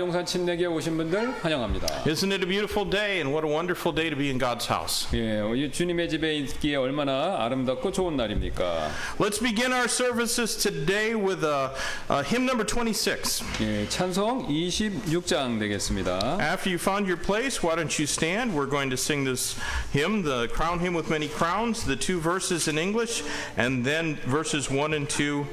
용산 침례교에 오신 분들 환영합니다. Isn't it a beautiful day, and what a wonderful day to be in God's house? 예, 이 주님의 집에 있기에 얼마나 아름답고 좋은 날입니까? Let's begin our services today with hymn number 26. 예, 찬송 26장 되겠습니다. After you found your place, why don't you stand? We're going to sing this hymn, the Crown Hymn with Many Crowns, the 2 verses in English, and then verses 1 and 2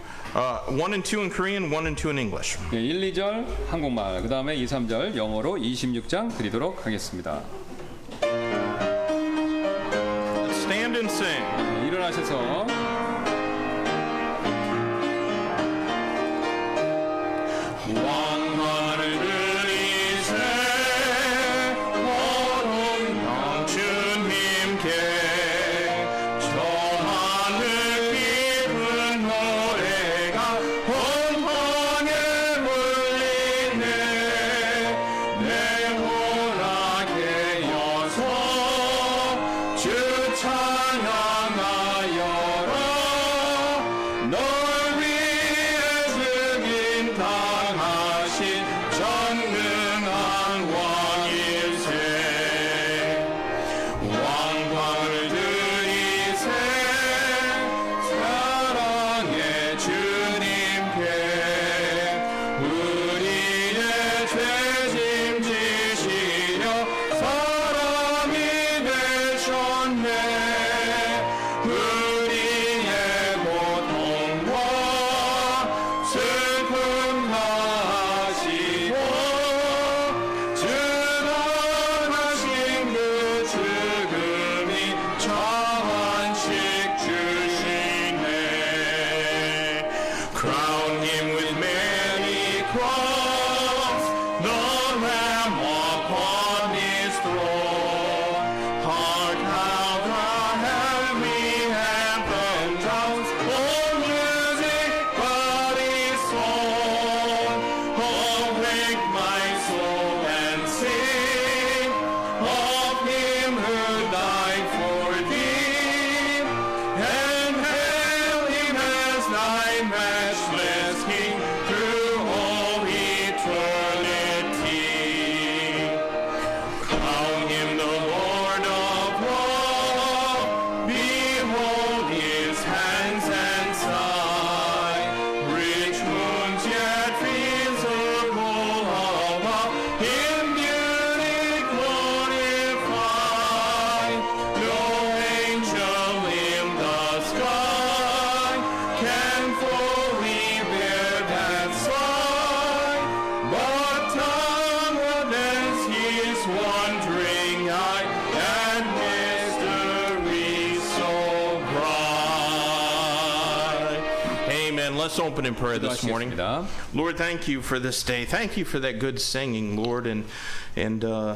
in Korean, 1 and 2 in English. 예, 1, 2절 한국말, 그 다음에 2, 3절 영어로 26장 드리도록 하겠습니다. Let's stand and sing. 예, 일어나셔서 왕관을 들이세 오른 영주님께 저 하늘 깊은 노래가 온 땅에 울리네 내 호락에 여서 주 찬양하여라 널 위해 죽인 당하신 전능한 왕일세 왕관을 들이세 사랑의 주님께 우리의 죄짐 지시려 사람이 되셨네 우리의 고통과 슬픔 하시고 주관하신 그 죽음이 저한식 주시네 Crown him with many crowns the Lamb upon his throne Hark how the heavenly anthem sounds Oh music body song Awake my soul and sing Of him who died for thee And hail him as thy matchless King Through all eternity Crown him the Lord of love Behold his hands and side Rich wounds yet visible above In beauty glorified No angel in the sky Can fully bear that sight But tongue would as his wondering eye And mystery so bright Amen. Let's open in prayer this morning. 기도하시겠습니다. Lord, thank you for this day. Thank you for that good singing, Lord, and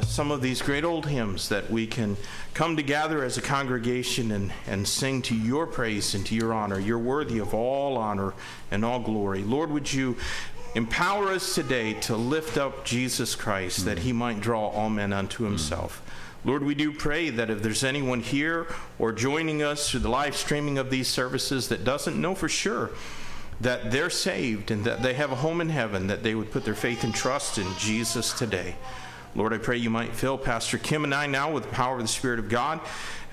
some of these great old hymns that we can come together as a congregation and sing to your praise and to your honor. You're worthy of all honor and all glory. Lord, would you empower us today to lift up Jesus Christ that he might draw all men unto himself. Lord, we do pray that if there's anyone here or joining us through the live streaming of these services that doesn't know for sure that they're saved and that they have a home in heaven, that they would put their faith and trust in Jesus today. Lord, I pray you might fill Pastor Kim and I now with the power of the Spirit of God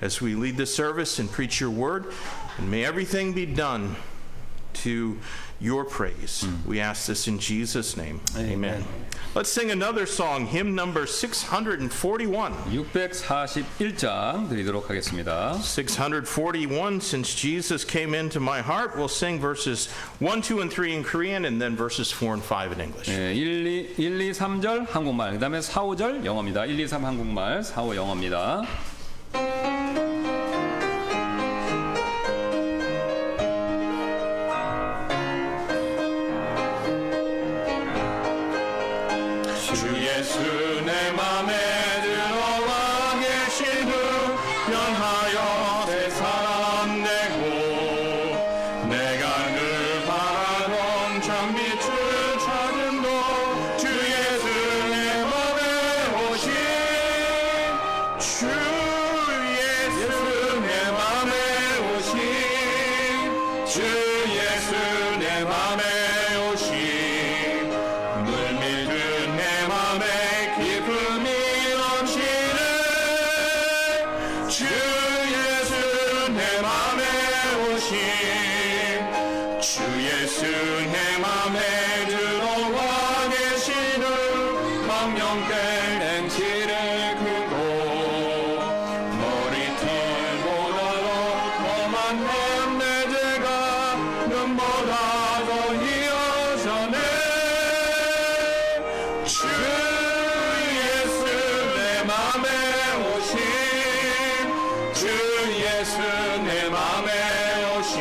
as we lead this service and preach your word. And may everything be done to your praise. We ask this in Jesus' name. Amen. Let's sing another song, hymn number 641. 641장 드리도록 하겠습니다. 641, since Jesus came into my heart, we'll sing verses 1, 2, and 3 in Korean, and then verses 4 and 5 in English. 예, 1, 2, 3절 한국말, 그 다음에 4, 5절 영어입니다. 1, 2, 3 한국말, 4, 5 영어입니다. 주 예수 내 맘에 들어와 계신 후 변하여 새 사람 되고 내가 늘 바라던 장빛을 찾음도 주 예수 내 맘에 오신 주 예수 내 맘에 오신 주 예수 내 맘에 오신 물밀듯 내 맘 성령께 행실을 크고 머리털보다도 더 많은 내 죄가 눈보다 더 희어서네 주 예수 내 맘에 오신 주 예수 내 맘에 오신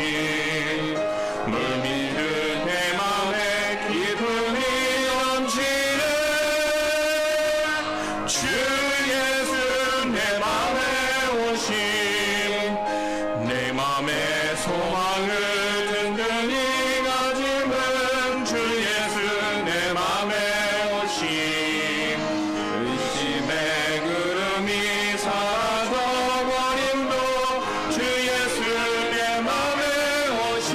물밀듯 내 맘에 기쁨이 넘치네 주 예수 내 맘에 오신 내 맘에 소망을 든든히 가짐은 주 예수 내 맘에 오신 의심의 구름이 사라져버림도 주 예수 내 맘에 오신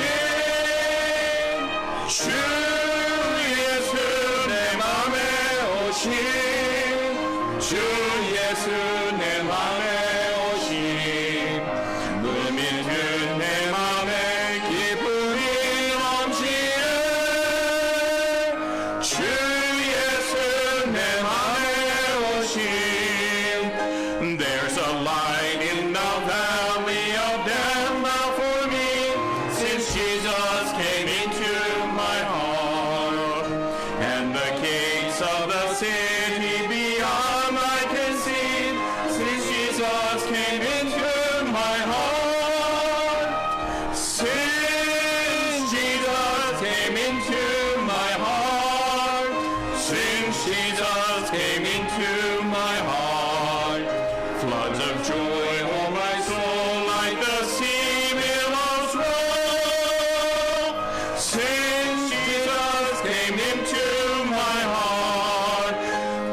주 예수 내 맘에 오신 주 예수 내 맘에 오신 물밀듯 내 맘에 기쁨이 넘치네 주 예수 내 맘에 오신 There's a light in the valley of death now for me since Jesus came into my heart and the gates of the city beyond I can see since Jesus came into my heart since Jesus came into my heart since Jesus came into my heart floods of joy o'er my soul like the sea billows roll since Jesus came into my heart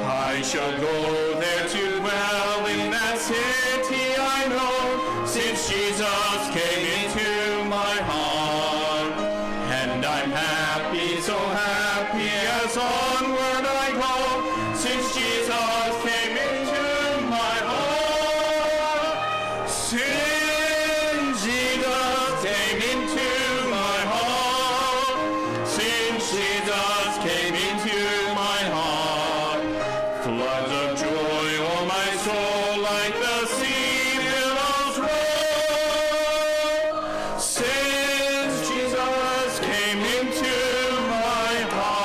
I shall go there to dwell in that city I know since Jesus came into my heart and I'm happy so happy as onward I go since Jesus came into my heart since Jesus came into my heart since Jesus came into my heart floods of joy o'er my soul like the sea billows roll since Jesus came into my heart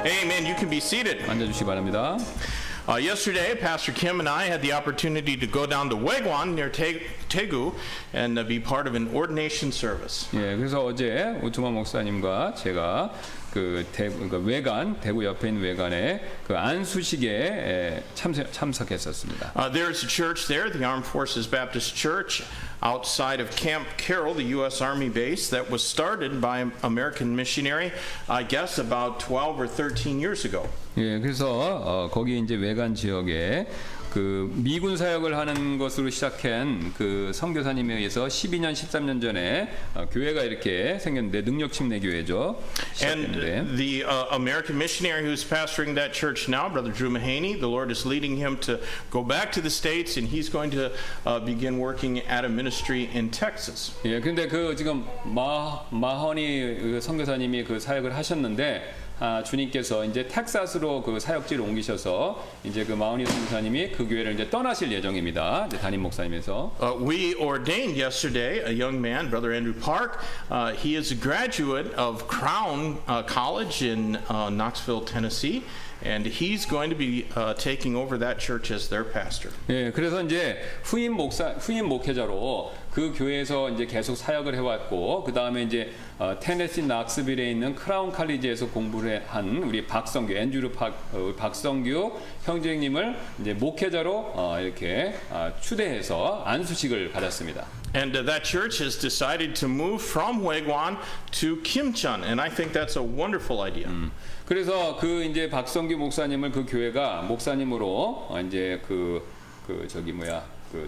Amen. You can be seated. 앉아주시기 바랍니다. Yesterday, Pastor Kim and I had the opportunity to go down to Wegwan near Daegu and be part of an ordination service. 예, 그래서 어제 우투마 목사님과 제가 그 대구 옆에 있는 외관에 그 안수식에 참석했었습니다. There's a church there, the Armed Forces Baptist Church, outside of Camp Carroll, the U.S. Army base, that was started by an American missionary, I guess, about 12 or 13 years ago. 예, 그래서 거기 이제 외관 지역에 그 미군 사역을 하는 것으로 시작한 그 선교사님에 의해서 12년, 13년 전에 교회가 이렇게 생겼는데 능력 침례 교회죠. And the American missionary who's pastoring that church now, Brother Drew Mahaney, the Lord is leading him to go back to the States, and he's going to begin working at a ministry in Texas. 예, 근데 그 지금 마허니 선교사님이 그 사역을 하셨는데. 주님께서 이제 텍사스로 그 사역지를 옮기셔서 이제 그 마우니 선교사님이 그 교회를 이제 떠나실 예정입니다. 이제 담임 목사님에서. We ordained yesterday a young man, Brother Andrew Park. He is a graduate of Crown College in Knoxville, Tennessee. And he's going to be taking over that church as their pastor. 예, 그래서 이제 후임 목회자로 그 교회에서 이제 계속 사역을 해왔고, 그 다음에 이제 테네시 낙스빌에 있는 크라운 칼리지에서 공부를 한 우리 박성규, 박성규 형제님을 이제 목회자로 이렇게 추대해서 안수식을 가졌습니다. And that church has decided to move from Wegwan to Kimcheon, and I think that's a wonderful idea. 그래서 그 이제 박성규 목사님을 그 교회가 목사님으로 이제 그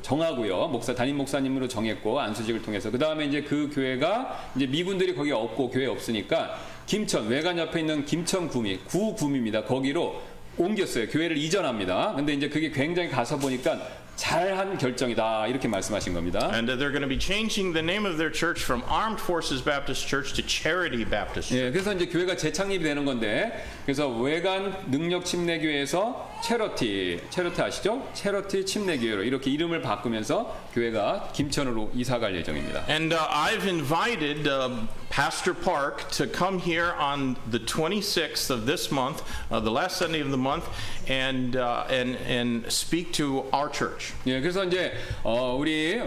정하고요. 담임 목사님으로 정했고 안수직을 통해서 그 다음에 이제 그 교회가 이제 미군들이 거기 없고 교회 없으니까 김천 외관 옆에 있는 김천 구입니다. 거기로 옮겼어요. 교회를 이전합니다. 근데 이제 그게 굉장히 가서 보니까 잘한 결정이다 이렇게 말씀하신 겁니다. And they're going to be changing the name of their church from Armed Forces Baptist Church to Charity Baptist Church. 예, 그래서 이제 교회가 재창립이 되는 건데, 그래서 외관 능력 침례교회에서 체러티 아시죠? 체러티 침례교회로 이렇게 이름을 바꾸면서 교회가 김천으로 이사갈 예정입니다. And I've invited Pastor Park to come here on the 26th of this month, the last Sunday of the month, and speak to our church. 예, 그래서 이제 우리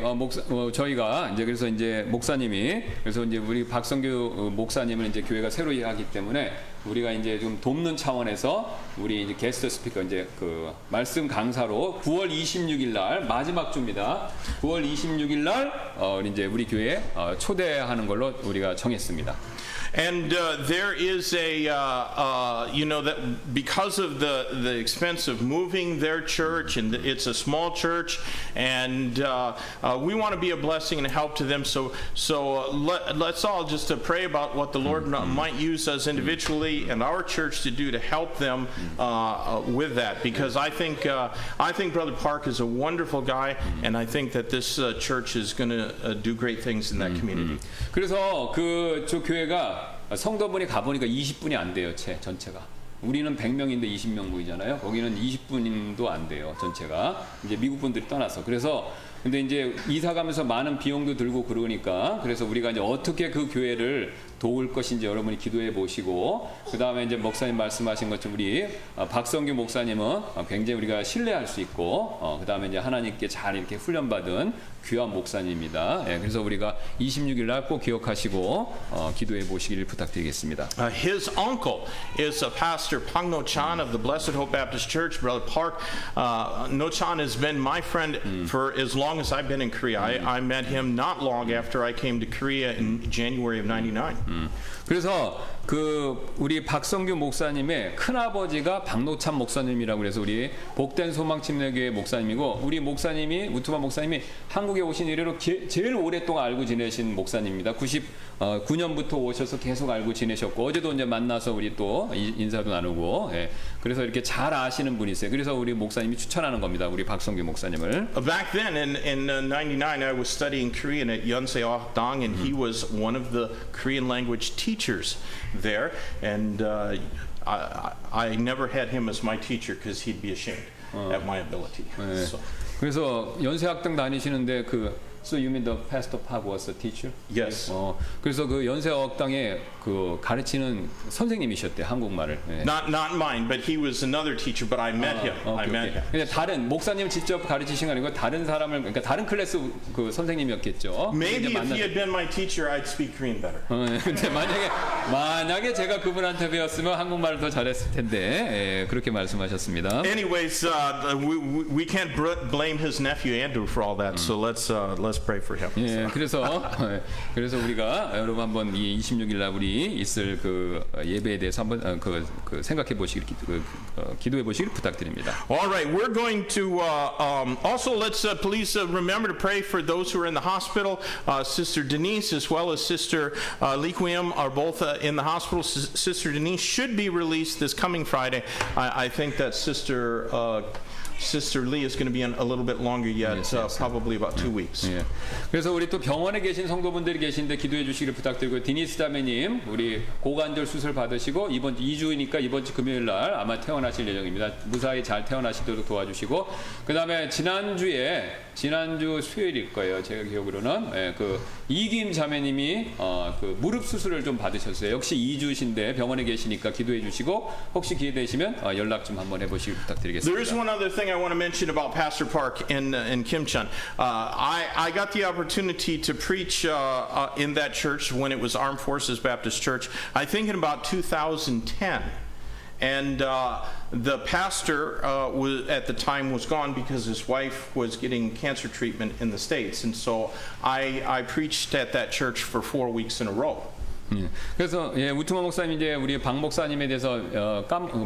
저희가 이제 그래서 이제 목사님이 그래서 이제 우리 박성규 목사님을 이제 교회가 새로 하기 때문에 우리가 이제 좀 돕는 차원에서 우리 이제 게스트 스피커 이제 그 말씀 강사로 9월 26일 날 마지막 주입니다. 9월 26일 날 이제 우리 교회에 초대하는 걸로 우리가 정했습니다. And there is that because of the expense of moving their church, and it's a small church, and we want to be a blessing and help to them. So let's all just pray about what the Lord might use us individually and our church to do to help them with that. Because I think Brother Park is a wonderful guy, and I think that this church is going to do great things in that community. 그래서 저 교회가 성도분이 가보니까 20분이 안 돼요, 전체가. 우리는 100명인데 20명 모이잖아요. 거기는 20분도 안 돼요, 전체가. 이제 미국 분들이 떠나서. 그래서 근데 이제 이사 가면서 많은 비용도 들고 그러니까 그래서 우리가 이제 어떻게 그 교회를 도울 것인지 여러분이 기도해 보시고 그 다음에 이제 목사님 말씀하신 것처럼 우리 박성규 목사님은 굉장히 우리가 신뢰할 수 있고 그 다음에 이제 하나님께 잘 이렇게 훈련받은 귀한 목사님입니다. 예, 그래서 우리가 26일 날 꼭 기억하시고 기도해 보시기를 부탁드리겠습니다. His uncle is Pastor Pang No Chan of the Blessed Hope Baptist Church. Brother Park, No Chan has been my friend for as long as I've been in Korea. I met him not long after I came to Korea in January of '99. 그래서 우리 박성규 목사님의 큰아버지가 박노찬 목사님이라고 그래서 우리 복된 소망 침례교회 목사님이고 우리 목사님이 우투마 목사님이 한국에 오신 이래로 제일 오랫동안 알고 지내신 목사님입니다. 99년부터 오셔서 계속 알고 지내셨고 어제도 이제 만나서 우리 또 인사도 나누고 예. 그래서 이렇게 잘 아시는 분이세요. 그래서 우리 목사님이 추천하는 겁니다. 우리 박성규 목사님을. Back then in 99 I was studying Korean at Yonsei Okdang and he was one of the Korean language teachers there and I never had him as my teacher because he'd be ashamed at my ability. 네. So. 그래서 연세학당 다니시는데 So you mean the Pastor Park was a teacher? Yes. 그래서 그 연세학당에 가르치는 선생님이셨대 한국말을. 네. Not mine, but he was another teacher. But I met him. I met him. 근데 다른 목사님 직접 가르치신 거 아니고 다른 사람을 그러니까 다른 클래스 그 선생님이었겠죠. Maybe if he had been my teacher, I'd speak Korean better. 근데 만약에 제가 그분한테 배웠으면 한국말을 더 잘했을 텐데 예, 그렇게 말씀하셨습니다. Anyways, we can't blame his nephew Andrew for all that. So let's pray for him. 예, 그래서 우리가 여러분 한번 이 26일 날 우리 있을 그 예배에 대해서 한번 그 생각해 보시길 기도해 보시길 부탁드립니다. All right, we're going to also let's please remember to pray for those who are in the hospital. Sister Denise as well as Sister Lee Kwim are both in the hospital. Sister Denise should be released this coming Friday. I think that Sister Lee is going to be in a little bit longer yet, probably about 2 weeks. 예. 그래서 우리 또 병원에 계신 성도분들이 계신데 기도해 주시기를 부탁드리고 디니스 자매님 우리 고관절 수술 받으시고 이번 주 2주이니까 이번 주 금요일 날 아마 퇴원하실 예정입니다. 무사히 잘 퇴원하시도록 도와주시고 그 다음에 지난주 수요일일 거예요. 제가 기억으로는 그 이김 자매님이 그 무릎 수술을 좀 받으셨어요. 역시 2주신데 병원에 계시니까 기도해 주시고 혹시 기회 되시면 연락 좀 한번 해보시길 부탁드리겠습니다. There is one other thing I want to mention about Pastor Park in Kimcheon. I got the opportunity to preach in that church when it was Armed Forces Baptist Church. I think in about 2010. And the pastor at the time was gone because his wife was getting cancer treatment in the States. And so I preached at that church for 4 weeks in a row. 그래서 우투마 목사님 이제 우리 박 목사님에 대해서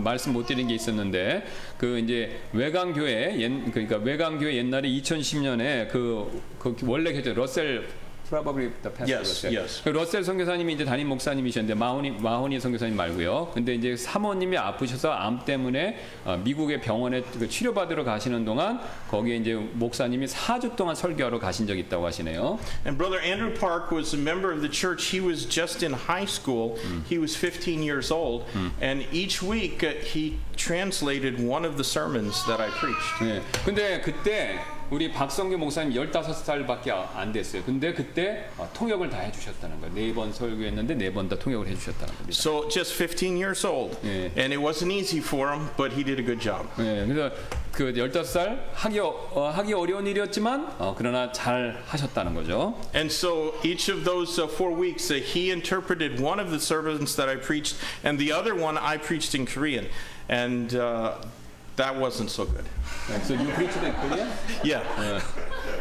말씀 못 드린 게 있었는데 그 이제 외강교회 그러니까 외강교회 옛날에 2010년에 그 원래 교회 러셀 probably the pastor. Yes, was there. yes. 그 러셀 선교사님이 이제 담임 목사님이셨는데 마호니 선교사님 말고요. 근데 이제 사모님이 아프셔서 암 때문에 미국의 병원에 그 치료받으러 가시는 동안 거기에 이제 목사님이 4주 동안 설교하러 가신 적이 있다고 하시네요. And Brother Andrew Park was a member of the church. He was just in high school. He was 15 years old. And each week he translated one of the sermons that I preached. 네. 근데 그때 우리 박성규 목사님 15살밖에 안 됐어요. 근데 그때 통역을 다 해주셨다는 거예요. 4번 설교했는데 4번 다 통역을 해주셨다는 겁니다. So just 15 years old. Yeah. And it wasn't easy for him, but he did a good job. 네, 그래서 그 15살 하기 어려운 일이었지만 그러나 잘 하셨다는 거죠. And so each of those 4 weeks, he interpreted one of the sermons that I preached, and the other one I preached in Korean. And that wasn't so good. So you preached in Korean? Yeah.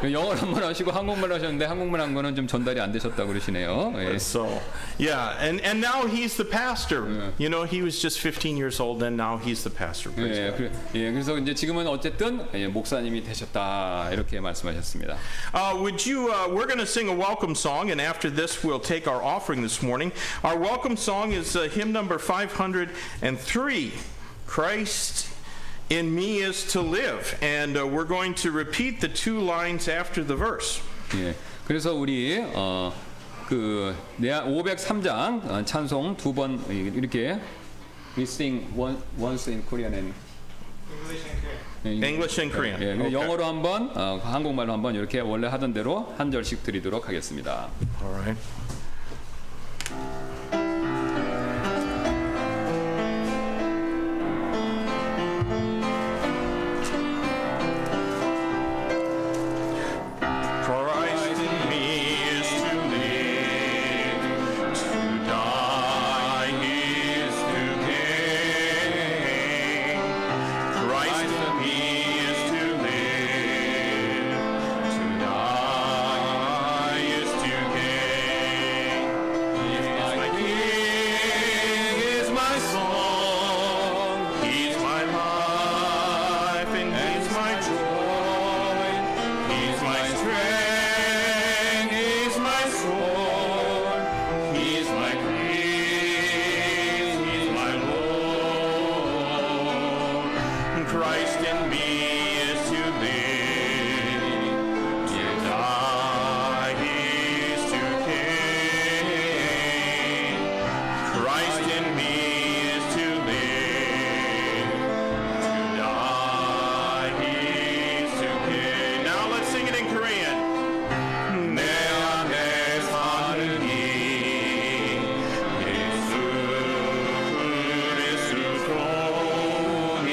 영어로 한번 하시고 한국말 하셨는데 한국말 한 거는 좀 전달이 안 되셨다고 그러시네요. 예. So, yeah, and now he's the pastor. You know, he was just 15 years old, and now he's the pastor. Praise God. 그래서 이제 지금은 어쨌든 목사님이 되셨다 이렇게 말씀하셨습니다. We're going to sing a welcome song, and after this, we'll take our offering this morning. Our welcome song is hymn number 503, Christ in me is to live. And we're going to repeat the 2 lines after the verse. 예. 그래서 우리 그 503장 찬송 2번 이렇게 we sing once in Korean and English and Korean. 예, Okay. 영어로 한번 한국말로 한번 이렇게 원래 하던 대로 한 절씩 드리도록 하겠습니다. All right. Christ in me is to live, to die is to gain. Christ in me is to live, to die is to gain. My King is my song, He's my life, and He's my joy. He's my strength, He's my sword, He's my peace, He's my Lord. Christ in me is to live, to die is to gain. Christ in me is to live, to die is to gain. Now let's sing it in Korean. 내 안에 사는 이 예수 그리스도니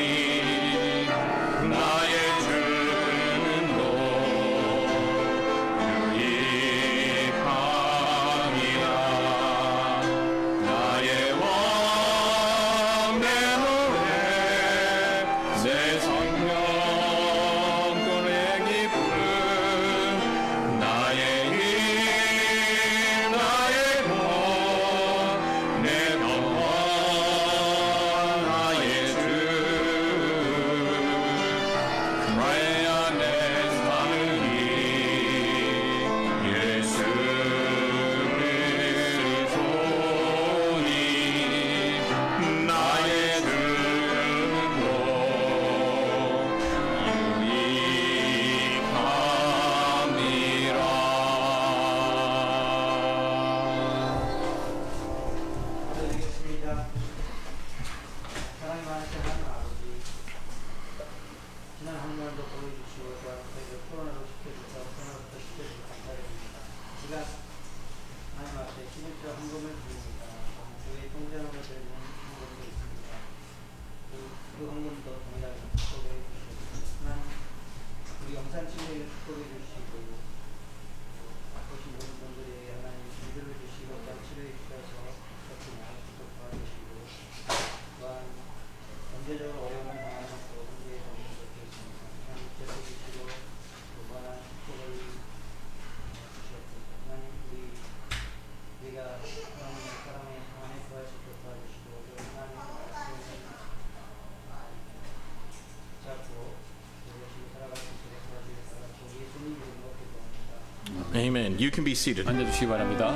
나의 주님도 유익함이라. 나의 왕 내 노래 내 성령 또내 기쁨 나의 힘 나의 것 내 영원 나의 주 내 안에 사는 이 예수 그리스도니 나의 주님도 유익함이라. 기도드리겠습니다. 사랑이 많으신 하나님 아버지, 지난 한 년도 보여주시고 또 저희를 코로나로 지켜주셔서 코로나부터 지켜주셔서 감사드립니다. 시간 하나님 앞에 기념적 헌금을 드립니다. 저희 통장으로 드리는 헌금도 있습니다. 그 헌금도 동일하게 축복해 주시고 하나님 우리 영산 친구에게 축복해 주시고 보신 모든 분들에게 하나님 기도를 주시고 또 치료해 주셔서 그렇게 나아지도록 도와주시고 또한 경제적으로 어려움을 당하는 또 문제에 없는 것도 있습니다. 하나님 지켜주시고 무한한 축복을 주셨고 하나님 우리가 하나님의 사랑에 안에 구할 수 있도록 도와주시고 또 하나님 말씀을 잡고 열심히 살아갈 수 있도록 도와주셔서 예수님 이름으로 기도합니다. Amen. You can be seated. 앉아주시기 바랍니다.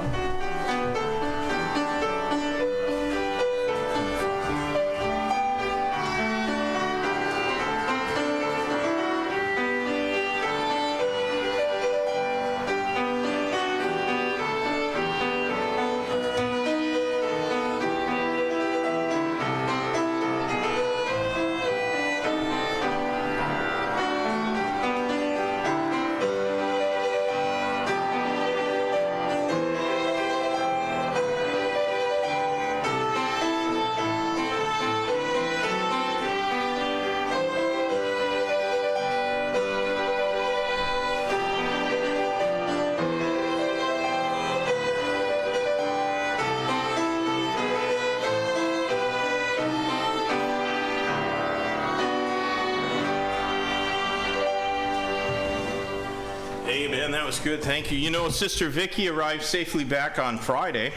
Amen. That was good. Thank you. You know, Sister Vicky arrived safely back on Friday.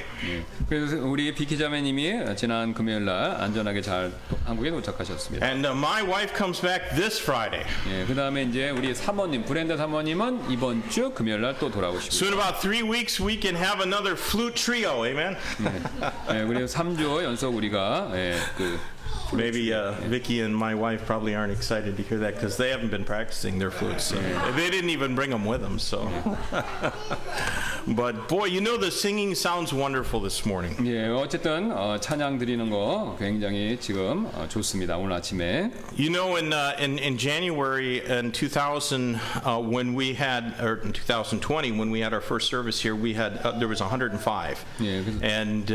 그래서 우리 비키 자매님이 지난 금요일 날 안전하게 잘 한국에 도착하셨습니다. And my wife comes back this Friday. 예, 그다음에 이제 우리 사모님 브렌다 사모님은 이번 주 금요일 날 또 돌아오십니다. So in about 3 weeks we can have another flute trio. Amen. 예, 그리고 3주 연속 우리가 Maybe Vicky and my wife probably aren't excited to hear that because they haven't been practicing their flutes. So. They didn't even bring them with them. So, but boy, you know the singing sounds wonderful this morning. 예, 어쨌든 찬양 드리는 거 굉장히 지금 좋습니다. 오늘 아침에. You know, in January in 2000 when we had, or in 2020 when we had our first service here, we had there was 105, 예, and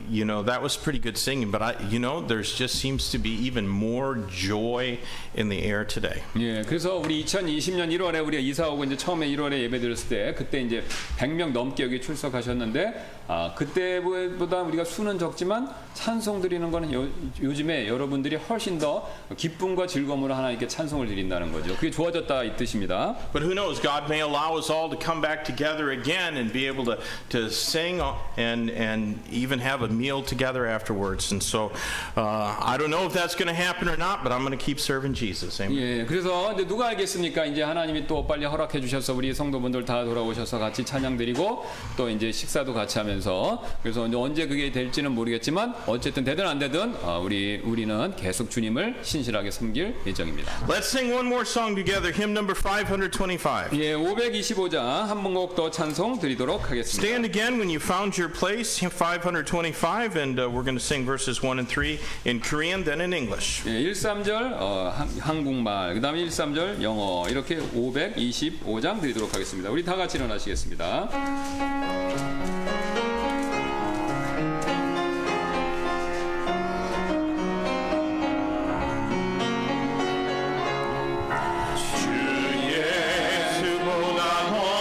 you know that was pretty good singing. But there's just seems to be even more joy in the air today. 예, 그래서 우리 2020년 1월에 우리가 이사 오고 이제 처음에 1월에 예배 드렸을 때 그때 이제 100명 넘게 여기 출석하셨는데 그때보다 우리가 수는 적지만 찬송 드리는 거는 요즘에 여러분들이 훨씬 더 기쁨과 즐거움으로 하나님께 찬송을 드린다는 거죠. 그게 좋아졌다 이 뜻입니다. But who knows? God may allow us all to come back together again and be able to sing and even have a meal together afterwards. And so I don't know if that's going to happen or not, but I'm going to keep serving Jesus. Amen. 예, 그래서 이제 누가 알겠습니까? 이제 하나님이 또 빨리 허락해 주셔서 우리 성도분들 다 돌아오셔서 같이 찬양 드리고 또 이제 식사도 같이 하면서 그래서 이제 언제 그게 될지는 모르겠지만 어쨌든 되든 안 되든 우리는 계속 주님을 신실하게 섬길 예정입니다. Let's sing one more song together. Hymn number 525. 예, 525장 한 번곡 더 찬송 드리도록 하겠습니다. Stand again when you found your place. Hymn 525, and we're going to sing verses 1 and 3 in Korean, then in English. 예, 1, 3절 한국말, 그다음에 1, 3절 영어 이렇게 525장 드리도록 하겠습니다. 우리 다 같이 일어나시겠습니다. 주 예수보다 더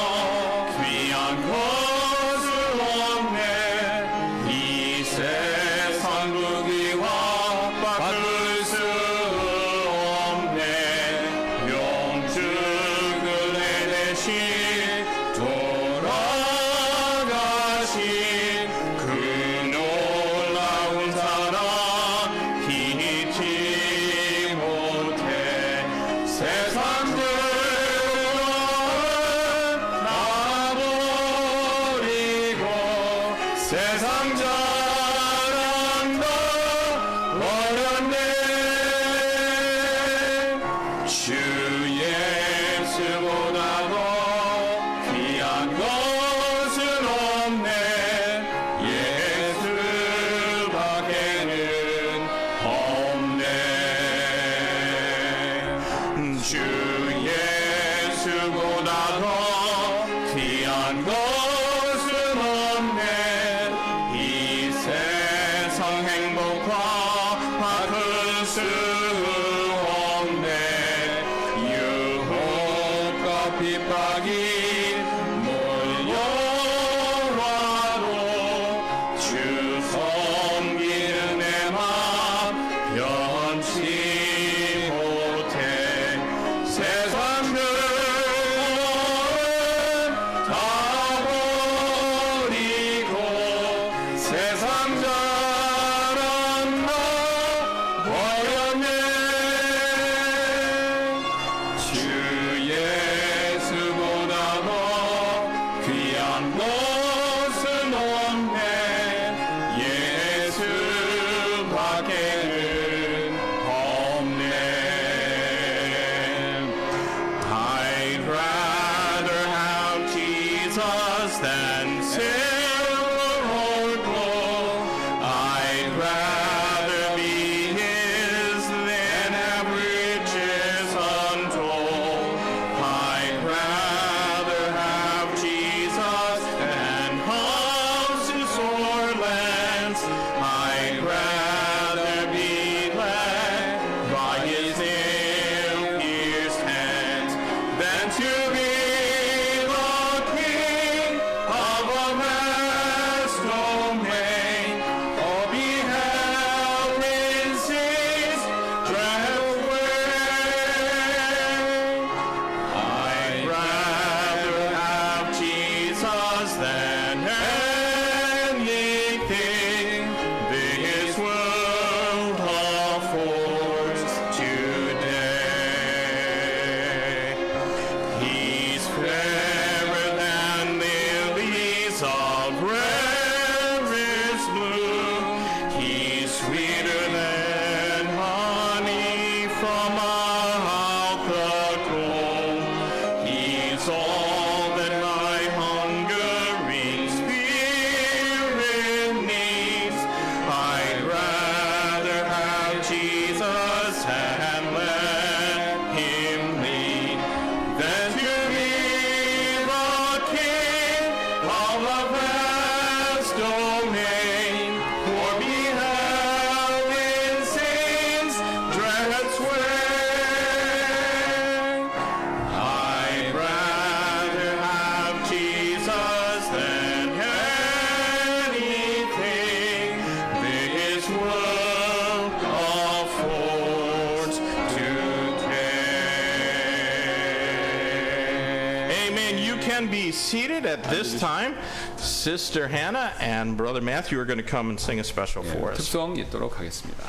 can be seated at this time. Sister Hannah and Brother Matthew are going to come and sing a special for us. 특성 읽도록 하겠습니다.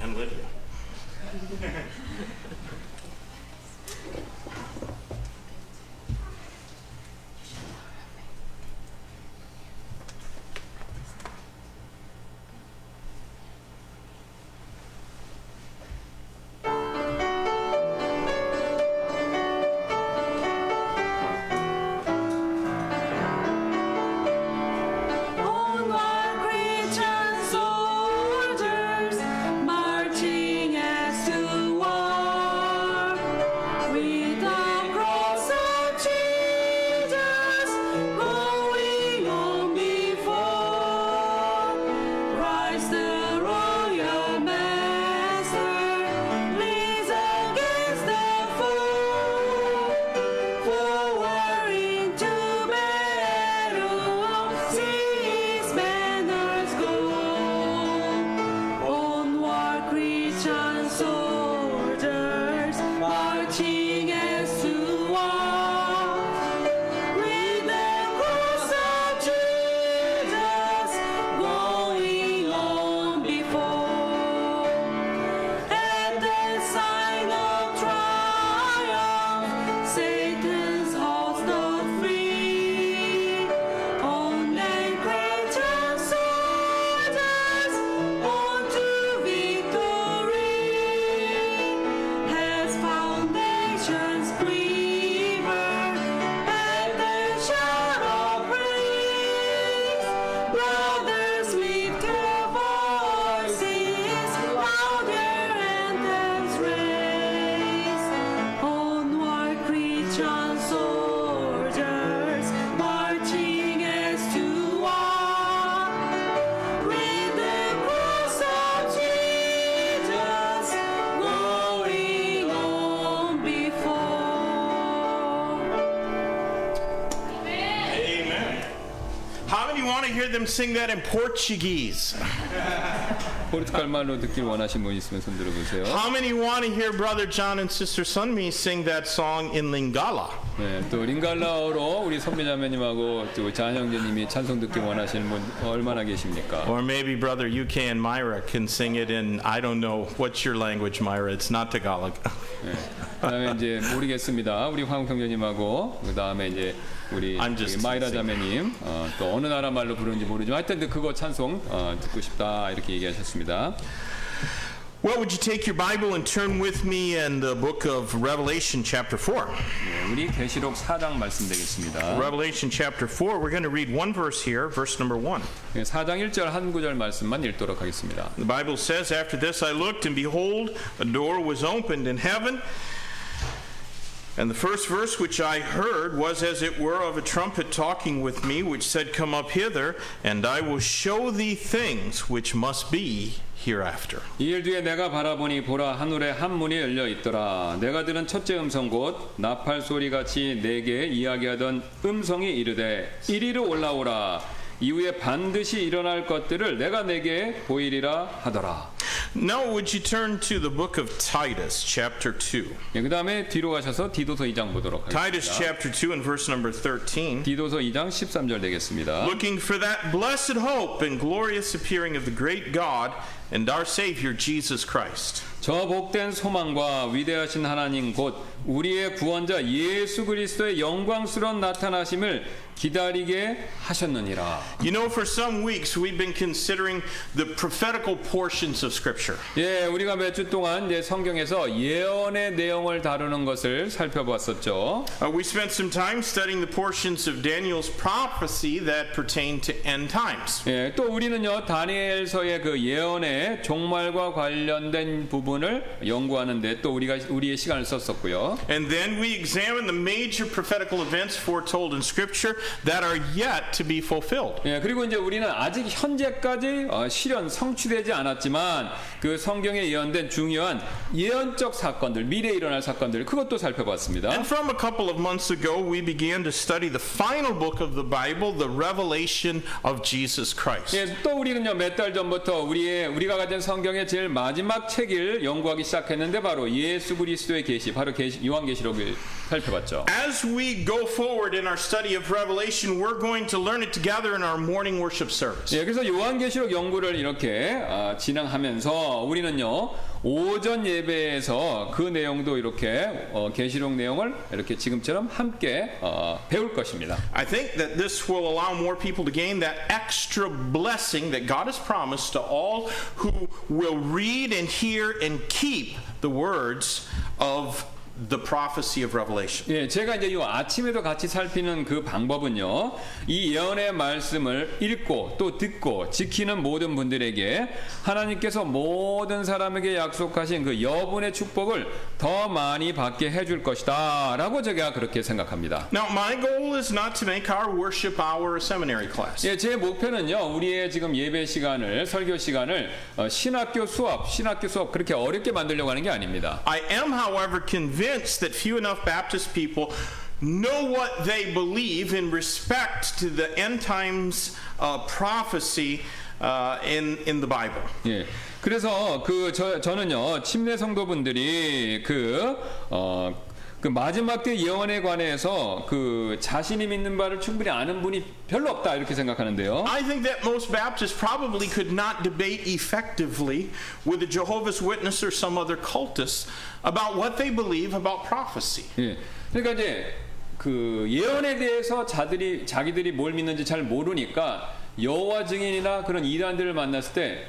And Lydia. Onward, Christian soldiers, marching as to war, with the cross of Jesus going on before. Christ the royal master leads against the foe. Forward into battle, see his banners go. Onward, Christian soldiers, marching as to war, with the cross of Jesus going on before. At the sign of triumph, Satan's host not free. On and Christian soldiers, on to victory. Has foundations quiver at the shout of praise. Brothers, lift your voices, louder anthems raise. Onward, Christian soldiers, marching as to war, with the cross of Jesus going on before. Amen. How many want to hear them sing that in Portuguese? 포르투갈 말로 듣길 원하신 분 있으면 손 들어보세요. How many want to hear Brother John and Sister Sunmi sing that song in Lingala? 네, 또 링갈라어로 우리 선배자매님하고 또 자한 형제님이 찬송 듣길 원하시는 분 얼마나 계십니까? Or maybe Brother UK and Myra can sing it in, I don't know, what's your language, Myra? It's not Tagalog. 네. 그다음에 이제 모르겠습니다. 우리 황 형제님하고 그다음에 이제 우리 I'm just 마이라 자매님 또 어느 나라 말로 부르는지 모르지만 하여튼 그거 찬송 듣고 싶다 이렇게 얘기하셨습니다. Well, would you take your Bible and turn with me in the book of Revelation chapter 4? 네, 우리 계시록 4장 말씀 되겠습니다. Revelation chapter 4, we're going to read one verse here, verse number 1. 네, 4장 1절 한 구절 말씀만 읽도록 하겠습니다. The Bible says, After this I looked, and behold, a door was opened in heaven. And the first verse which I heard was as it were of a trumpet talking with me, which said, Come up hither, and I will show thee things which must be hereafter. 이일 뒤에 내가 바라보니 보라 하늘에 한 문이 열려 있더라. 내가 들은 첫째 음성 곧 나팔 소리같이 내게 이야기하던 음성이 이르되 이리로 올라오라. 이후에 반드시 일어날 것들을 내가 내게 보이리라 하더라. Now would you turn to the book of Titus chapter 2. 그 다음에 뒤로 가셔서 디도서 2장 보도록 Titus 하겠습니다. chapter 2 and verse number 13. 디도서 2장 13절 되겠습니다. Looking for that blessed hope and glorious appearing of the great God and our Savior Jesus Christ. 저 복된 소망과 위대하신 하나님 곧 우리의 구원자 예수 그리스도의 영광스러운 나타나심을 기다리게 하셨느니라. You know, for some weeks we've been considering the prophetical portions of Scripture. 예, 우리가 몇 주 동안 이제 성경에서 예언의 내용을 다루는 것을 살펴봤었죠. We spent some time studying the portions of Daniel's prophecy that pertain to end times. 예, 또 우리는요 다니엘서의 그 예언의 성경의 종말과 관련된 부분을 연구하는데 또 우리의 시간을 썼었고요. And then we examine the major prophetical events foretold in Scripture that are yet to be fulfilled. 예, 그리고 이제 우리는 아직 현재까지 실현 성취되지 않았지만 그 성경에 예언된 중요한 예언적 사건들, 미래에 일어날 사건들 그것도 살펴봤습니다. And from a couple of months ago, we began to study the final book of the Bible, the Revelation of Jesus Christ. 예, 또 우리는요 몇 달 전부터 우리가 가진 성경의 제일 마지막 책을 연구하기 시작했는데 바로 예수 그리스도의 계시, 바로 요한계시록을 살펴봤죠. As we go forward in our study of Revelation, we're going to learn it together in our morning worship service. 예, 그래서 요한계시록 연구를 이렇게 진행하면서 우리는요 오전 예배에서 그 내용도 이렇게 계시록 내용을 이렇게 지금처럼 함께 배울 것입니다. I think that this will allow more people to gain that extra blessing that God has promised to all who will read and hear and keep the words of the prophecy of Revelation. 예, 제가 이제 이 아침에도 같이 살피는 그 방법은요, 이 예언의 말씀을 읽고 또 듣고 지키는 모든 분들에게 하나님께서 모든 사람에게 약속하신 그 여분의 축복을 더 많이 받게 해줄 것이다라고 제가 그렇게 생각합니다. Now, my goal is not to make our worship hour a seminary class. 예, 제 목표는요, 우리의 지금 예배 시간을, 설교 시간을 신학교 수업 그렇게 어렵게 만들려고 하는 게 아닙니다. I am, however, convinced that few enough Baptist people know what they believe in respect to the end times prophecy in the Bible. 예. 그래서 저는요 침례 성도분들이 그 마지막 때 예언에 관해서 그 자신이 믿는 바를 충분히 아는 분이 별로 없다 이렇게 생각하는데요. I think that most Baptists probably could not debate effectively with a Jehovah's Witness or some other cultist about what they believe about prophecy. 예. 그러니까 이제 그 예언에 대해서 자기들이 뭘 믿는지 잘 모르니까 여호와 증인이나 그런 이단들을 만났을 때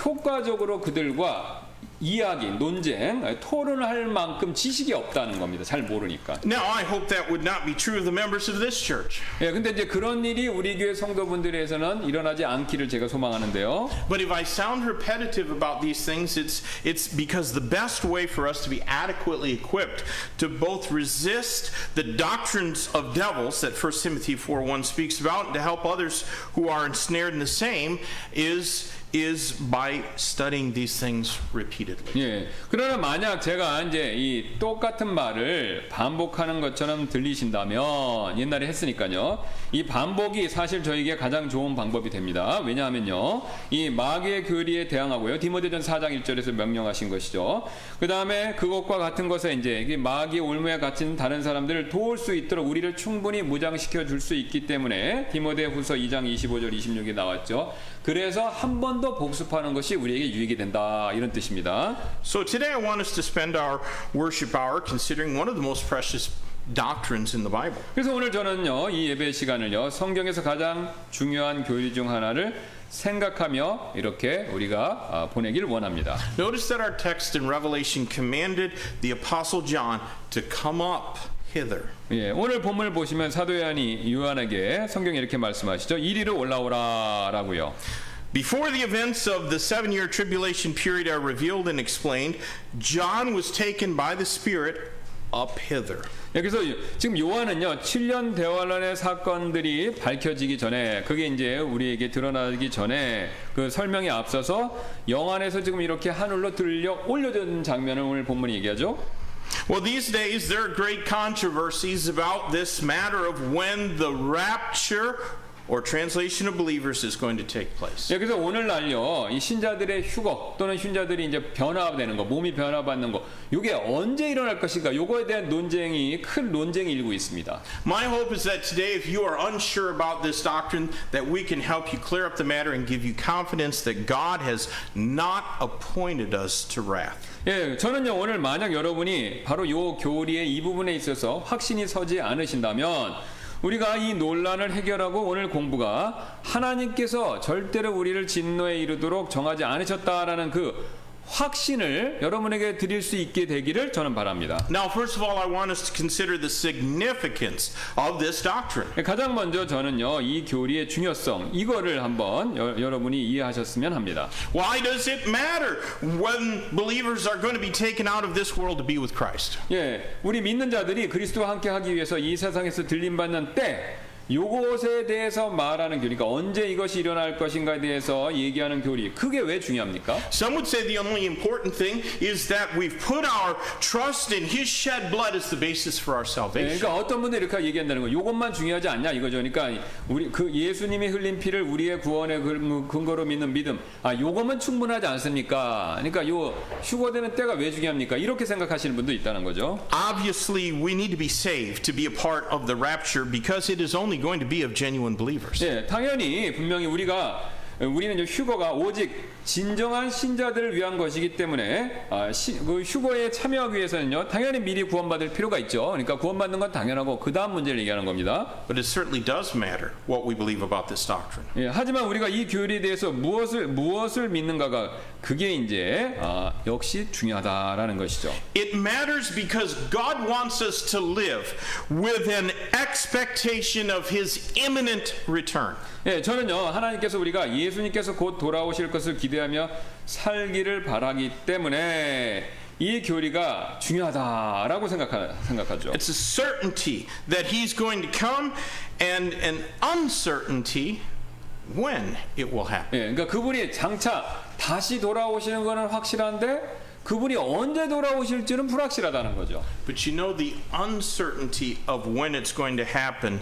효과적으로 그들과 이야기, 논쟁, 토론을 할 만큼 지식이 없다는 겁니다. 잘 모르니까. Now, I hope that would not be true of the members of this church. 예, 근데 이제 그런 일이 우리 교회 성도분들에서는 일어나지 않기를 제가 소망하는데요. But if I sound repetitive about these things, it's because the best way for us to be adequately equipped to both resist the doctrines of devils that 1 Timothy 4:1 speaks about, and to help others who are ensnared in the same is by studying these things repeatedly. 예. 그러나 만약 제가 이제 이 똑같은 말을 반복하는 것처럼 들리신다면 옛날에 했으니까요. 이 반복이 사실 저에게 가장 좋은 방법이 됩니다. 왜냐하면요. 이 마귀의 교리에 대항하고요. 디모데전 4장 1절에서 명령하신 것이죠. 그다음에 그것과 같은 것에 이제 마귀의 올무에 갇힌 다른 사람들을 도울 수 있도록 우리를 충분히 무장시켜 줄 수 있기 때문에 디모데후서 2장 25절 26에 나왔죠. 그래서 한 번 더 복습하는 것이 우리에게 유익이 된다 이런 뜻입니다. So today I want us to spend our worship hour considering one of the most precious doctrines in the Bible. 그래서 오늘 저는요 이 예배 시간을요 성경에서 가장 중요한 교리 중 하나를 생각하며 이렇게 우리가 보내길 원합니다. Notice that our text in Revelation commanded the Apostle John to come up hither. 예, 오늘 본문을 보시면 사도 요한에게 성경이 이렇게 말씀하시죠. 이리로 올라오라라고요. Before the events of the 7-year tribulation period are revealed and explained, John was taken by the Spirit up hither. 그래서 지금 요한은요 7년 대환란의 사건들이 밝혀지기 전에 그게 이제 우리에게 드러나기 전에 그 설명에 앞서서 영안에서 지금 이렇게 하늘로 들려 올려진 장면을 오늘 본문이 얘기하죠. Well, these days there are great controversies about this matter of when the rapture or translation of believers is going to take place. 예, 그래서 오늘날요 이 신자들의 휴거 또는 신자들이 이제 변화되는 거, 몸이 변화받는 거, 이게 언제 일어날 것인가? 요거에 대한 논쟁이 큰 논쟁이 일고 있습니다. My hope is that today, if you are unsure about this doctrine, that we can help you clear up the matter and give you confidence that God has not appointed us to wrath. 예, 저는요 오늘 만약 여러분이 바로 요 교리의 이 부분에 있어서 확신이 서지 않으신다면. 우리가 이 논란을 해결하고 오늘 공부가 하나님께서 절대로 우리를 진노에 이르도록 정하지 않으셨다라는 그 확신을 여러분에게 드릴 수 있게 되기를 저는 바랍니다. Now, first of all, I want us to consider the significance of this doctrine. 가장 먼저 저는요, 이 교리의 중요성, 이거를 한번 여러분이 이해하셨으면 합니다. Why does it matter when believers are going to be taken out of this world to be with Christ? 예, 우리 믿는 자들이 그리스도와 함께 하기 위해서 이 세상에서 들림받는 때, 요것에 대해서 말하는 교리, 그러니까 언제 이것이 일어날 것인가에 대해서 얘기하는 교리, 그게 왜 중요합니까? Some would say the only important thing is that we've put our trust in His shed blood as the basis for our 예, salvation. 그러니까 어떤 분들이 이렇게 얘기한다는 거예요. 요것만 중요하지 않냐 이거죠. 그러니까 우리 그 예수님이 흘린 피를 우리의 구원의 근거로 믿는 믿음, 요것만 충분하지 않습니까? 그러니까 요 휴거되는 때가 왜 중요합니까? 이렇게 생각하시는 분도 있다는 거죠. Obviously, we need to be saved to be a part of the rapture because it is only going to be of genuine believers. 예, 당연히 분명히 우리는 휴거가 오직 진정한 신자들을 위한 것이기 때문에 그 휴거에 참여하기 위해서는요, 당연히 미리 구원받을 필요가 있죠. 그러니까 구원받는 건 당연하고 그 다음 문제를 얘기하는 겁니다. But it certainly does matter what we believe about this doctrine. 예, 하지만 우리가 이 교리에 대해서 무엇을 믿는가가 그게 이제 역시 중요하다라는 것이죠. It matters because God wants us to live with an expectation of His imminent return. 예, 저는요, 하나님께서 우리가 예수님께서 곧 돌아오실 것을 기대하며 살기를 바라기 때문에 이 교리가 중요하다라고 생각하죠. It's a certainty that He's going to come and an uncertainty when it will happen. 예, 그러니까 그분이 장차 다시 돌아오시는 거는 확실한데 그분이 언제 돌아오실지는 불확실하다는 거죠. But you know, the uncertainty of when it's going to happen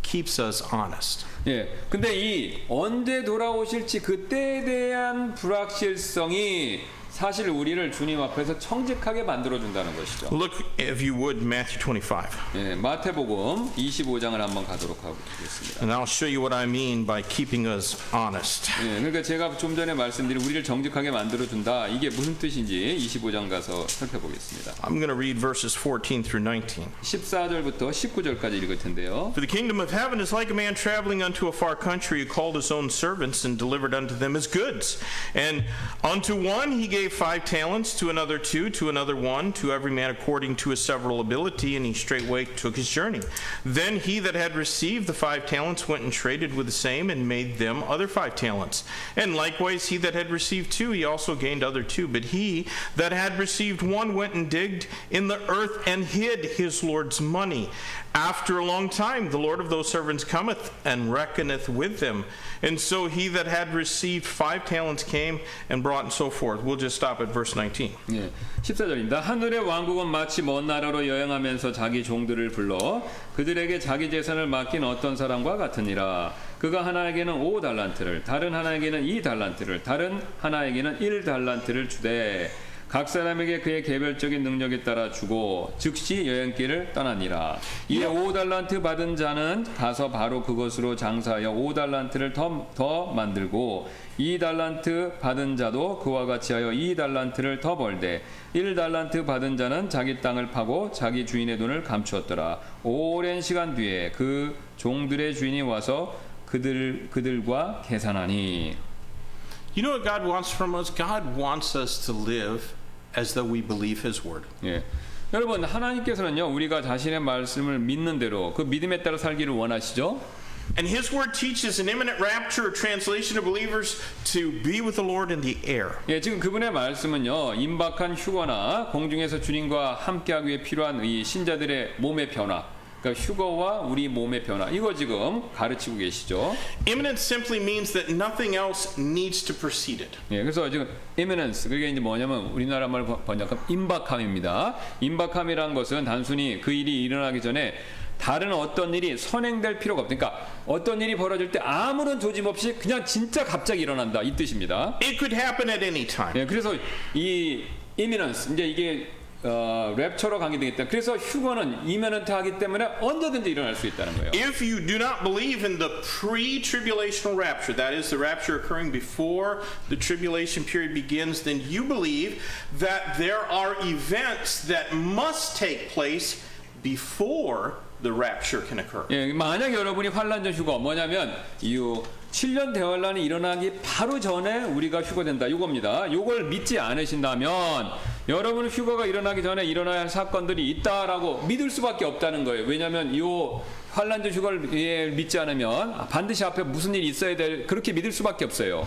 keeps us honest. 예, 근데 이 언제 돌아오실지 그때에 대한 불확실성이 사실 우리를 주님 앞에서 청직하게 만들어준다는 것이죠. Look, if you would, Matthew 25. 예, 마태복음 25장을 한번 가도록 하겠습니다. And I'll show you what I mean by keeping us honest. 예, 그러니까 제가 좀 전에 말씀드린 우리를 정직하게 만들어준다, 이게 무슨 뜻인지 25장 가서 살펴보겠습니다. I'm going to read verses 14 through 19. 14절부터 19절까지 읽을 텐데요. For the kingdom of heaven is like a man traveling unto a far country, who called his own servants and delivered unto them his goods. And unto one he gave 5 talents, to another 2, to another 1, to every man according to his several ability, and he straightway took his journey. Then he that had received the 5 talents went and traded with the same, and made them other 5 talents. And likewise he that had received 2, he also gained other 2. But he that had received 1 went and digged in the earth and hid his Lord's money. After a long time the Lord of those servants cometh and reckoneth with them. And so he that had received 5 talents came and brought, and so forth. We'll just stop at verse 19. 예, 14절입니다. 하늘의 왕국은 마치 먼 나라로 여행하면서 자기 종들을 불러 그들에게 자기 재산을 맡긴 어떤 사람과 같으니라. 그가 하나에게는 5달란트를, 다른 하나에게는 2달란트를, 다른 하나에게는 1달란트를 주되 각 사람에게 그의 개별적인 능력에 따라 주고 즉시 여행길을 떠나니라. 이에 5달란트 받은 자는 가서 바로 그것으로 장사하여 5달란트를 더 만들고 2달란트 받은 자도 그와 같이 하여 2달란트를 더 벌되 1달란트 받은 자는 자기 땅을 파고 자기 주인의 돈을 감추었더라. 오랜 시간 뒤에 그 종들의 주인이 와서 그들과 계산하니. You know what God wants from us? God wants us to live as though we believe His word. 예. 여러분, 하나님께서는요, 우리가 자신의 말씀을 믿는 대로 그 믿음에 따라 살기를 원하시죠? And His word teaches an imminent rapture, a translation of believers to be with the Lord in the air. 예, 지금 그분의 말씀은요, 임박한 휴거나 공중에서 주님과 함께하기 위해 필요한 이 신자들의 몸의 변화, 그러니까 휴거와 우리 몸의 변화, 이거 지금 가르치고 계시죠. Imminent simply means that nothing else needs to precede it. 예, 그래서 지금 imminence, 그게 이제 뭐냐면 우리나라 말 번역하면 임박함입니다. 임박함이라는 것은 단순히 그 일이 일어나기 전에 다른 어떤 일이 선행될 필요가 없다. 그러니까 어떤 일이 벌어질 때 아무런 조짐 없이 그냥 진짜 갑자기 일어난다, 이 뜻입니다. It could happen at any time. 예, 그래서 이 imminence, 이제 이게 랩처로 강의되겠다. 그래서 휴거는 이면은트하기 때문에 언제든지 일어날 수 있다는 거예요. If you do not believe in the pre-tribulational rapture, that is the rapture occurring before the tribulation period begins, then you believe that there are events that must take place before the rapture can occur. 예, 만약 여러분이 환란 전 휴거 뭐냐면 이 7년 대환란이 일어나기 바로 전에 우리가 휴거된다 이겁니다. 이걸 믿지 않으신다면 여러분은 휴거가 일어나기 전에 일어나야 할 사건들이 있다라고 믿을 수밖에 없다는 거예요. 왜냐하면 이 환란 전 휴거를 믿지 않으면 반드시 앞에 무슨 일이 있어야 될 그렇게 믿을 수밖에 없어요.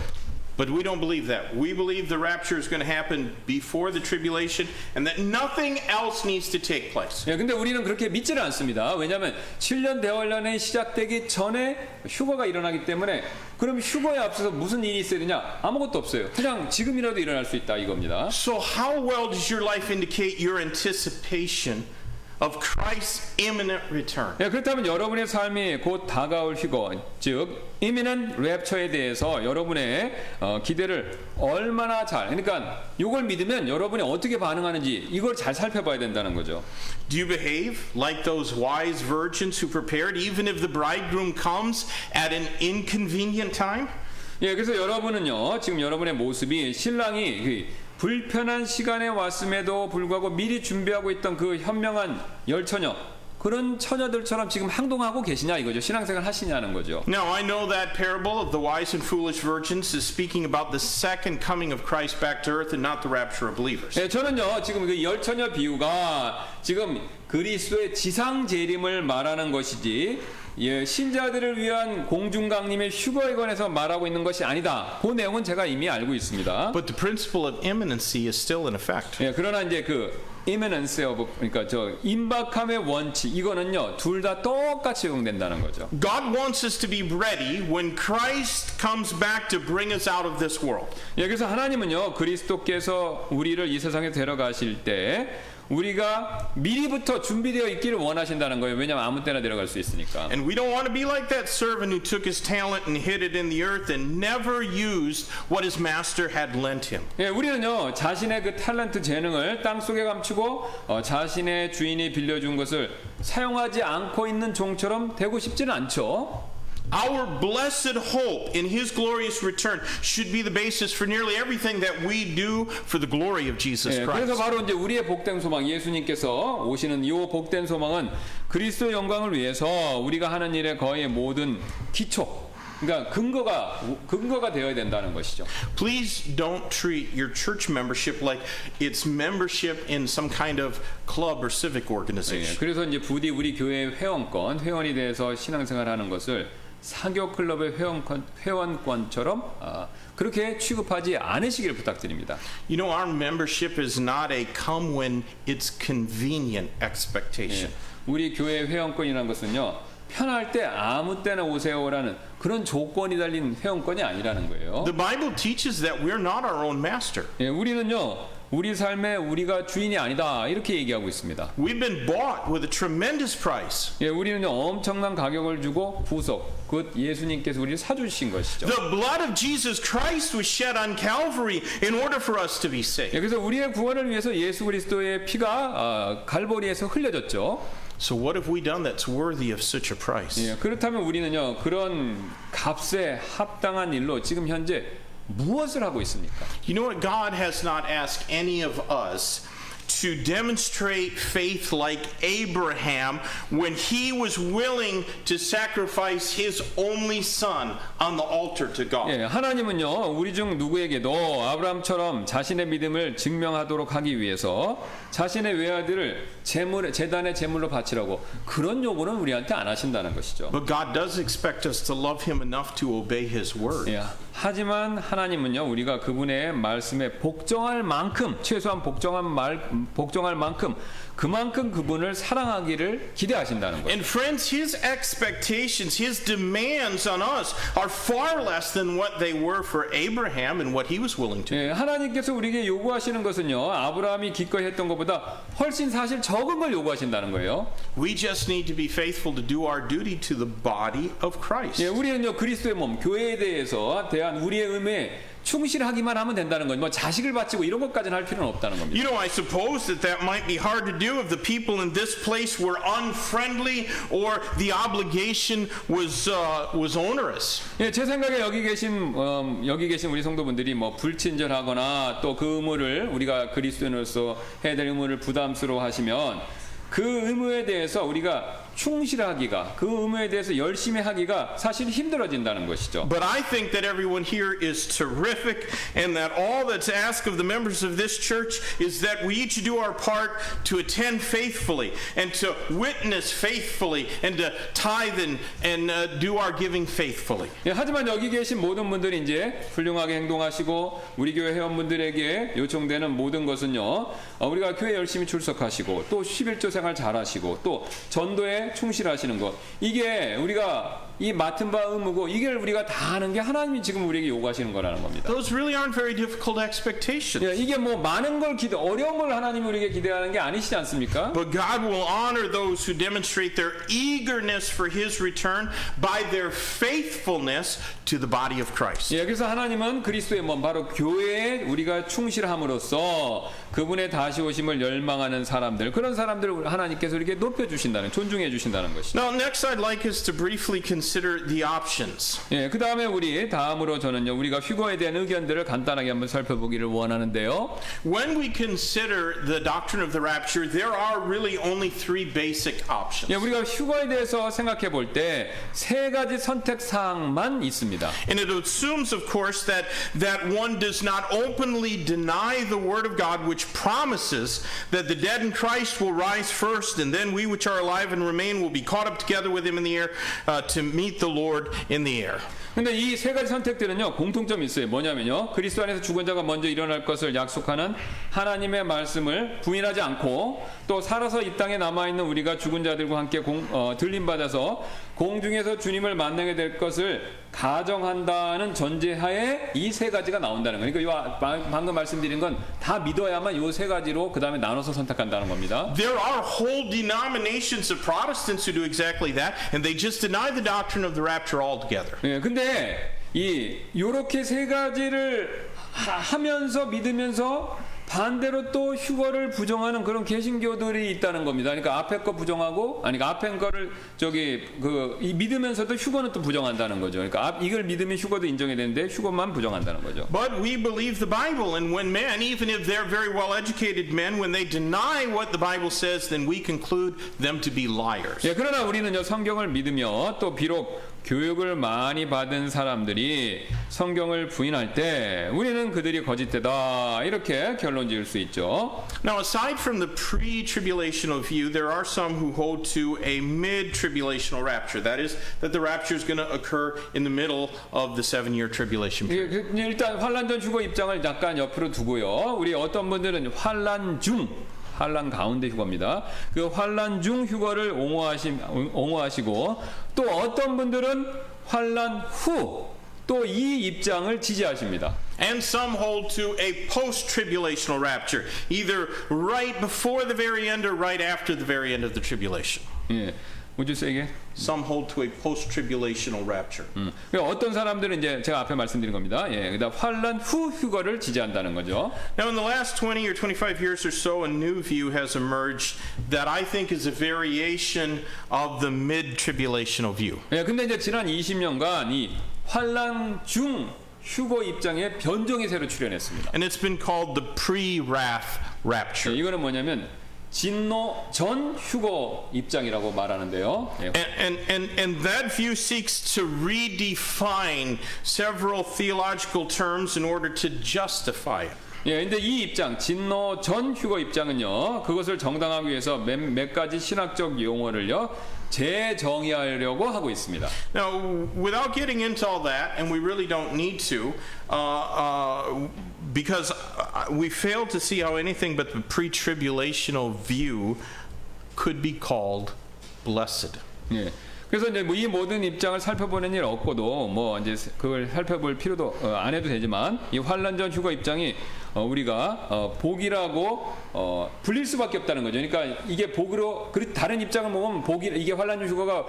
But we don't believe that. We believe the rapture is going to happen before the tribulation and that nothing else needs to take place. 예, 근데 우리는 그렇게 믿지는 않습니다. 왜냐하면 7년 대환란이 시작되기 전에 휴거가 일어나기 때문에 그럼 휴거에 앞서서 무슨 일이 있어야 되냐? 아무것도 없어요. 그냥 지금이라도 일어날 수 있다 이겁니다. So how well does your life indicate your anticipation of Christ's imminent return? 예, 그렇다면 여러분의 삶이 곧 다가올 휴거, 즉 imminent rapture에 대해서 여러분의 기대를 얼마나 잘, 그러니까 이걸 믿으면 여러분이 어떻게 반응하는지 이걸 잘 살펴봐야 된다는 거죠. Do you behave like those wise virgins who prepared even if the bridegroom comes at an inconvenient time? 예, 그래서 여러분은요, 지금 여러분의 모습이 신랑이 불편한 시간에 왔음에도 불구하고 미리 준비하고 있던 그 현명한 열처녀, 그런 처녀들처럼 지금 행동하고 계시냐 이거죠. 신앙생활 하시냐는 거죠. Now, I know that parable of the wise and foolish virgins is speaking about the second coming of Christ back to earth and not the rapture of believers. 예, 저는요, 지금 그 열처녀 비유가 지금 그리스도의 지상 재림을 말하는 것이지, 예, 신자들을 위한 공중강림의 휴거에 관해서 말하고 있는 것이 아니다. 그 내용은 제가 이미 알고 있습니다. But the principle of imminency is still in effect. 예, 그러나 이제 그 imminence of, 그러니까 저 임박함의 원칙, 이거는요 둘 다 똑같이 적용된다는 거죠. God wants us to be ready when Christ comes back to bring us out of this world. 예, 그래서 하나님은요 그리스도께서 우리를 이 세상에 데려가실 때 우리가 미리부터 준비되어 있기를 원하신다는 거예요. 왜냐하면 아무 때나 데려갈 수 있으니까. And we don't want to be like that servant who took his talent and hid it in the earth and never used what his master had lent him. 예, 우리는요 자신의 그 탤런트 재능을 땅 속에 감추고 자신의 주인이 빌려준 것을 사용하지 않고 있는 종처럼 되고 싶지는 않죠. Our blessed hope in his glorious return should be the basis for nearly everything that we do for the glory of Jesus 예, Christ. 그래서 바로 이제 우리의 복된 소망, 예수님께서 오시는 이 복된 소망은 그리스도의 영광을 위해서 우리가 하는 일의 거의 모든 기초, 그러니까 근거가 되어야 된다는 것이죠. Please don't treat your church membership like it's membership in some kind of club or civic 예, organization. 그래서 이제 부디 우리 교회 회원이 대해서 신앙생활하는 것을 사교 클럽의 회원권처럼 그렇게 취급하지 않으시길 부탁드립니다. You know, our membership is not a come when it's convenient expectation. 예, 우리 교회 회원권이라는 것은요 편할 때 아무 때나 오세요라는 그런 조건이 달린 회원권이 아니라는 거예요. The Bible teaches that we're not our own master. 예, 우리는요 우리 삶에 우리가 주인이 아니다 이렇게 얘기하고 있습니다. We've been bought with a tremendous price. 예, 우리는요 엄청난 가격을 주고 부속, 곧 예수님께서 우리를 사주신 것이죠. The blood of Jesus Christ was shed on Calvary in order for us to be saved. 예, 그래서 우리의 구원을 위해서 예수 그리스도의 피가 갈보리에서 흘려졌죠. So what have we done that's worthy of such a price? 예, 그렇다면 우리는요 그런 값에 합당한 일로 지금 현재 무엇을 하고 있습니까? You know what? God has not asked any of us to demonstrate faith like Abraham when he was willing to sacrifice his only son on the altar to God. 예, 하나님은요 우리 중 누구에게도 아브라함처럼 자신의 믿음을 증명하도록 하기 위해서 자신의 외아들을 제단의 제물로 바치라고 그런 요구는 우리한테 안 하신다는 것이죠. But God does expect us to love him enough to obey his word. 예, 하지만 하나님은요 우리가 그분의 말씀에 복종할 만큼 최소한 복종할 만큼 그만큼 그분을 사랑하기를 기대하신다는 거예요. And friends, his expectations, his demands on us are far less than what they were for Abraham and what he was willing to. 예, 하나님께서 우리에게 요구하시는 것은요 아브라함이 기꺼이 했던 것보다 훨씬 사실 적은 걸 요구하신다는 거예요. We just need to be faithful to do our duty to the body of Christ. 예, 우리는요 그리스도의 몸 교회에 대한 우리의 의무에 충실하기만 하면 된다는 거예요. 뭐 자식을 바치고 이런 것까지는 할 필요는 없다는 겁니다. You know, I suppose that might be hard to do if the people in this place were unfriendly or the obligation was onerous. 예, 제 생각에 여기 계신 우리 성도분들이 뭐 불친절하거나 또 그 의무를 우리가 그리스도인으로서 해야 될 의무를 부담스러워하시면 그 의무에 대해서 우리가 충실하기가 그 의무에 대해서 열심히 하기가 사실 힘들어진다는 것이죠. But I think that everyone here is terrific, and that all that's asked of the members of this church is that we each do our part to attend faithfully and to witness faithfully and to tithe and do our giving faithfully. 예, 하지만 여기 계신 모든 분들이 이제 훌륭하게 행동하시고 우리 교회 회원분들에게 요청되는 모든 것은요, 우리가 교회 열심히 출석하시고 또 11조 생활 잘하시고 또 전도에 충실하시는 것, 이게 우리가 이 맡은 바 의무고 이걸 우리가 다 하는 게 하나님이 지금 우리에게 요구하시는 거라는 겁니다. Those really aren't very difficult expectations. 예, 이게 뭐 많은 걸 어려운 걸 하나님이 우리에게 기대하는 게 아니시지 않습니까? But God will honor those who demonstrate their eagerness for His return by their faithfulness to the body of Christ. 예, 그래서 하나님은 그리스도의 몸 바로 교회에 우리가 충실함으로써 그분의 다시 오심을 열망하는 사람들, 그런 사람들을 하나님께서 이렇게 높여주신다는, 존중해 주신다는 것이죠. Now, next I'd like us to briefly consider the options. 예, 그 다음에 우리 다음으로 저는요, 우리가 휴거에 대한 의견들을 간단하게 한번 살펴보기를 원하는데요. When we consider the doctrine of the rapture, there are really only three basic options. 예, 우리가 휴거에 대해서 생각해 볼 때 세 가지 선택 사항만 있습니다. And it assumes, of course, that one does not openly deny the Word of God, which promises that the dead in Christ will rise first, and then we which are alive and remain will be caught up together with Him in the air to meet the Lord in the air. 근데 이 세 가지 선택들은요, 공통점이 있어요. 뭐냐면요, 그리스도 안에서 죽은 자가 먼저 일어날 것을 약속하는 하나님의 말씀을 부인하지 않고, 또 살아서 이 땅에 남아있는 우리가 죽은 자들과 함께 들림받아서 공중에서 주님을 만나게 될 것을 가정한다는 전제하에 이 세 가지가 나온다는 거예요. 그러니까 방금 말씀드린 건 다 믿어야만 이 세 가지로 그 다음에 나눠서 선택한다는 겁니다. There are whole denominations of Protestants who do exactly that, and they just deny the doctrine of the rapture altogether. 예, 근데 요렇게 세 가지를 하면서 믿으면서 반대로 또 휴거를 부정하는 그런 개신교들이 있다는 겁니다. 그러니까 앞에 거 부정하고, 그러니까 앞에 거를 믿으면서도 휴거는 또 부정한다는 거죠. 그러니까 이걸 믿으면 휴거도 인정해야 되는데 휴거만 부정한다는 거죠. But we believe the Bible, and when men, even if they're very well-educated men, when they deny what the Bible says, then we conclude them to be liars. 예, 그러나 우리는요, 성경을 믿으며 또 비록 교육을 많이 받은 사람들이 성경을 부인할 때 우리는 그들이 거짓되다 이렇게 결론 지을 수 있죠. Now, aside from the pre-tribulational view, there are some who hold to a mid-tribulational rapture. That is, that the rapture is going to occur in the middle of the 7-year tribulation period. 예, 일단 환란 전 휴거 입장을 약간 옆으로 두고요. 우리 어떤 분들은 환란 가운데 휴거입니다. 그 환란 중 휴거를 옹호하시고, 또 어떤 분들은 환란 후 또 이 입장을 지지하십니다. And some hold to a post-tribulational rapture, either right before the very end or right after the very end of the tribulation. 예. Would you say again? Some hold to a post-tribulational rapture. 그러니까 어떤 사람들은 이제 제가 앞에 말씀드린 겁니다. 예, 그다음 환란 후 휴거를 지지한다는 거죠. Now, in the last 20 or 25 years or so, a new view has emerged that I think is a variation of the mid-tribulational view. 예, 근데 이제 지난 20년간 이 환란 중 휴거 입장에 변종이 새로 출현했습니다. And it's been called the pre-wrath rapture. 예, 이거는 뭐냐면 진노 전 휴거 입장이라고 말하는데요. 예. And that view seeks to redefine several theological terms in order to justify it. 예, 근데 이 입장, 진노 전 휴거 입장은요, 그것을 정당하기 위해서 몇 가지 신학적 용어를요, 재정의하려고 하고 있습니다. Now, without getting into all that, and we really don't need to, because we fail to see how anything but the pre-tribulational view could be called blessed. 예. 그래서 이제 이 모든 입장을 살펴보는 일 없고도 뭐 이제 그걸 살펴볼 필요도 안 해도 되지만, 이 환란 전 휴거 입장이 우리가 복이라고 불릴 수밖에 없다는 거죠. 그러니까 이게 복으로, 다른 입장을 보면 이게 환란 전 휴거가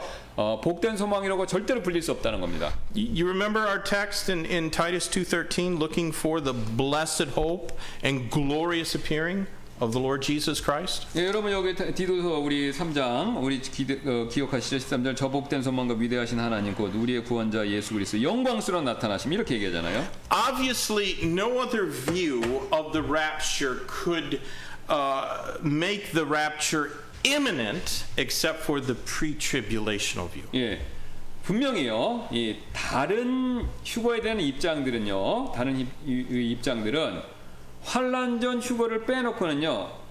복된 소망이라고 절대로 불릴 수 없다는 겁니다. You remember our text in Titus 2:13, looking for the blessed hope and glorious appearing of the Lord Jesus Christ? 예, 여러분 여기 디도서 우리 3장 우리 기억하시죠? 13절 저 복된 소망과 위대하신 하나님 곧 우리의 구원자 예수 그리스도 영광스러운 나타나심 이렇게 얘기하잖아요. Obviously, no other view of the rapture could make the rapture imminent except for the pre-tribulational view. 예, 분명히요. 이 다른 휴거에 대한 입장들은요. 다른 입장들은 환란 전 휴거를 빼놓고는요.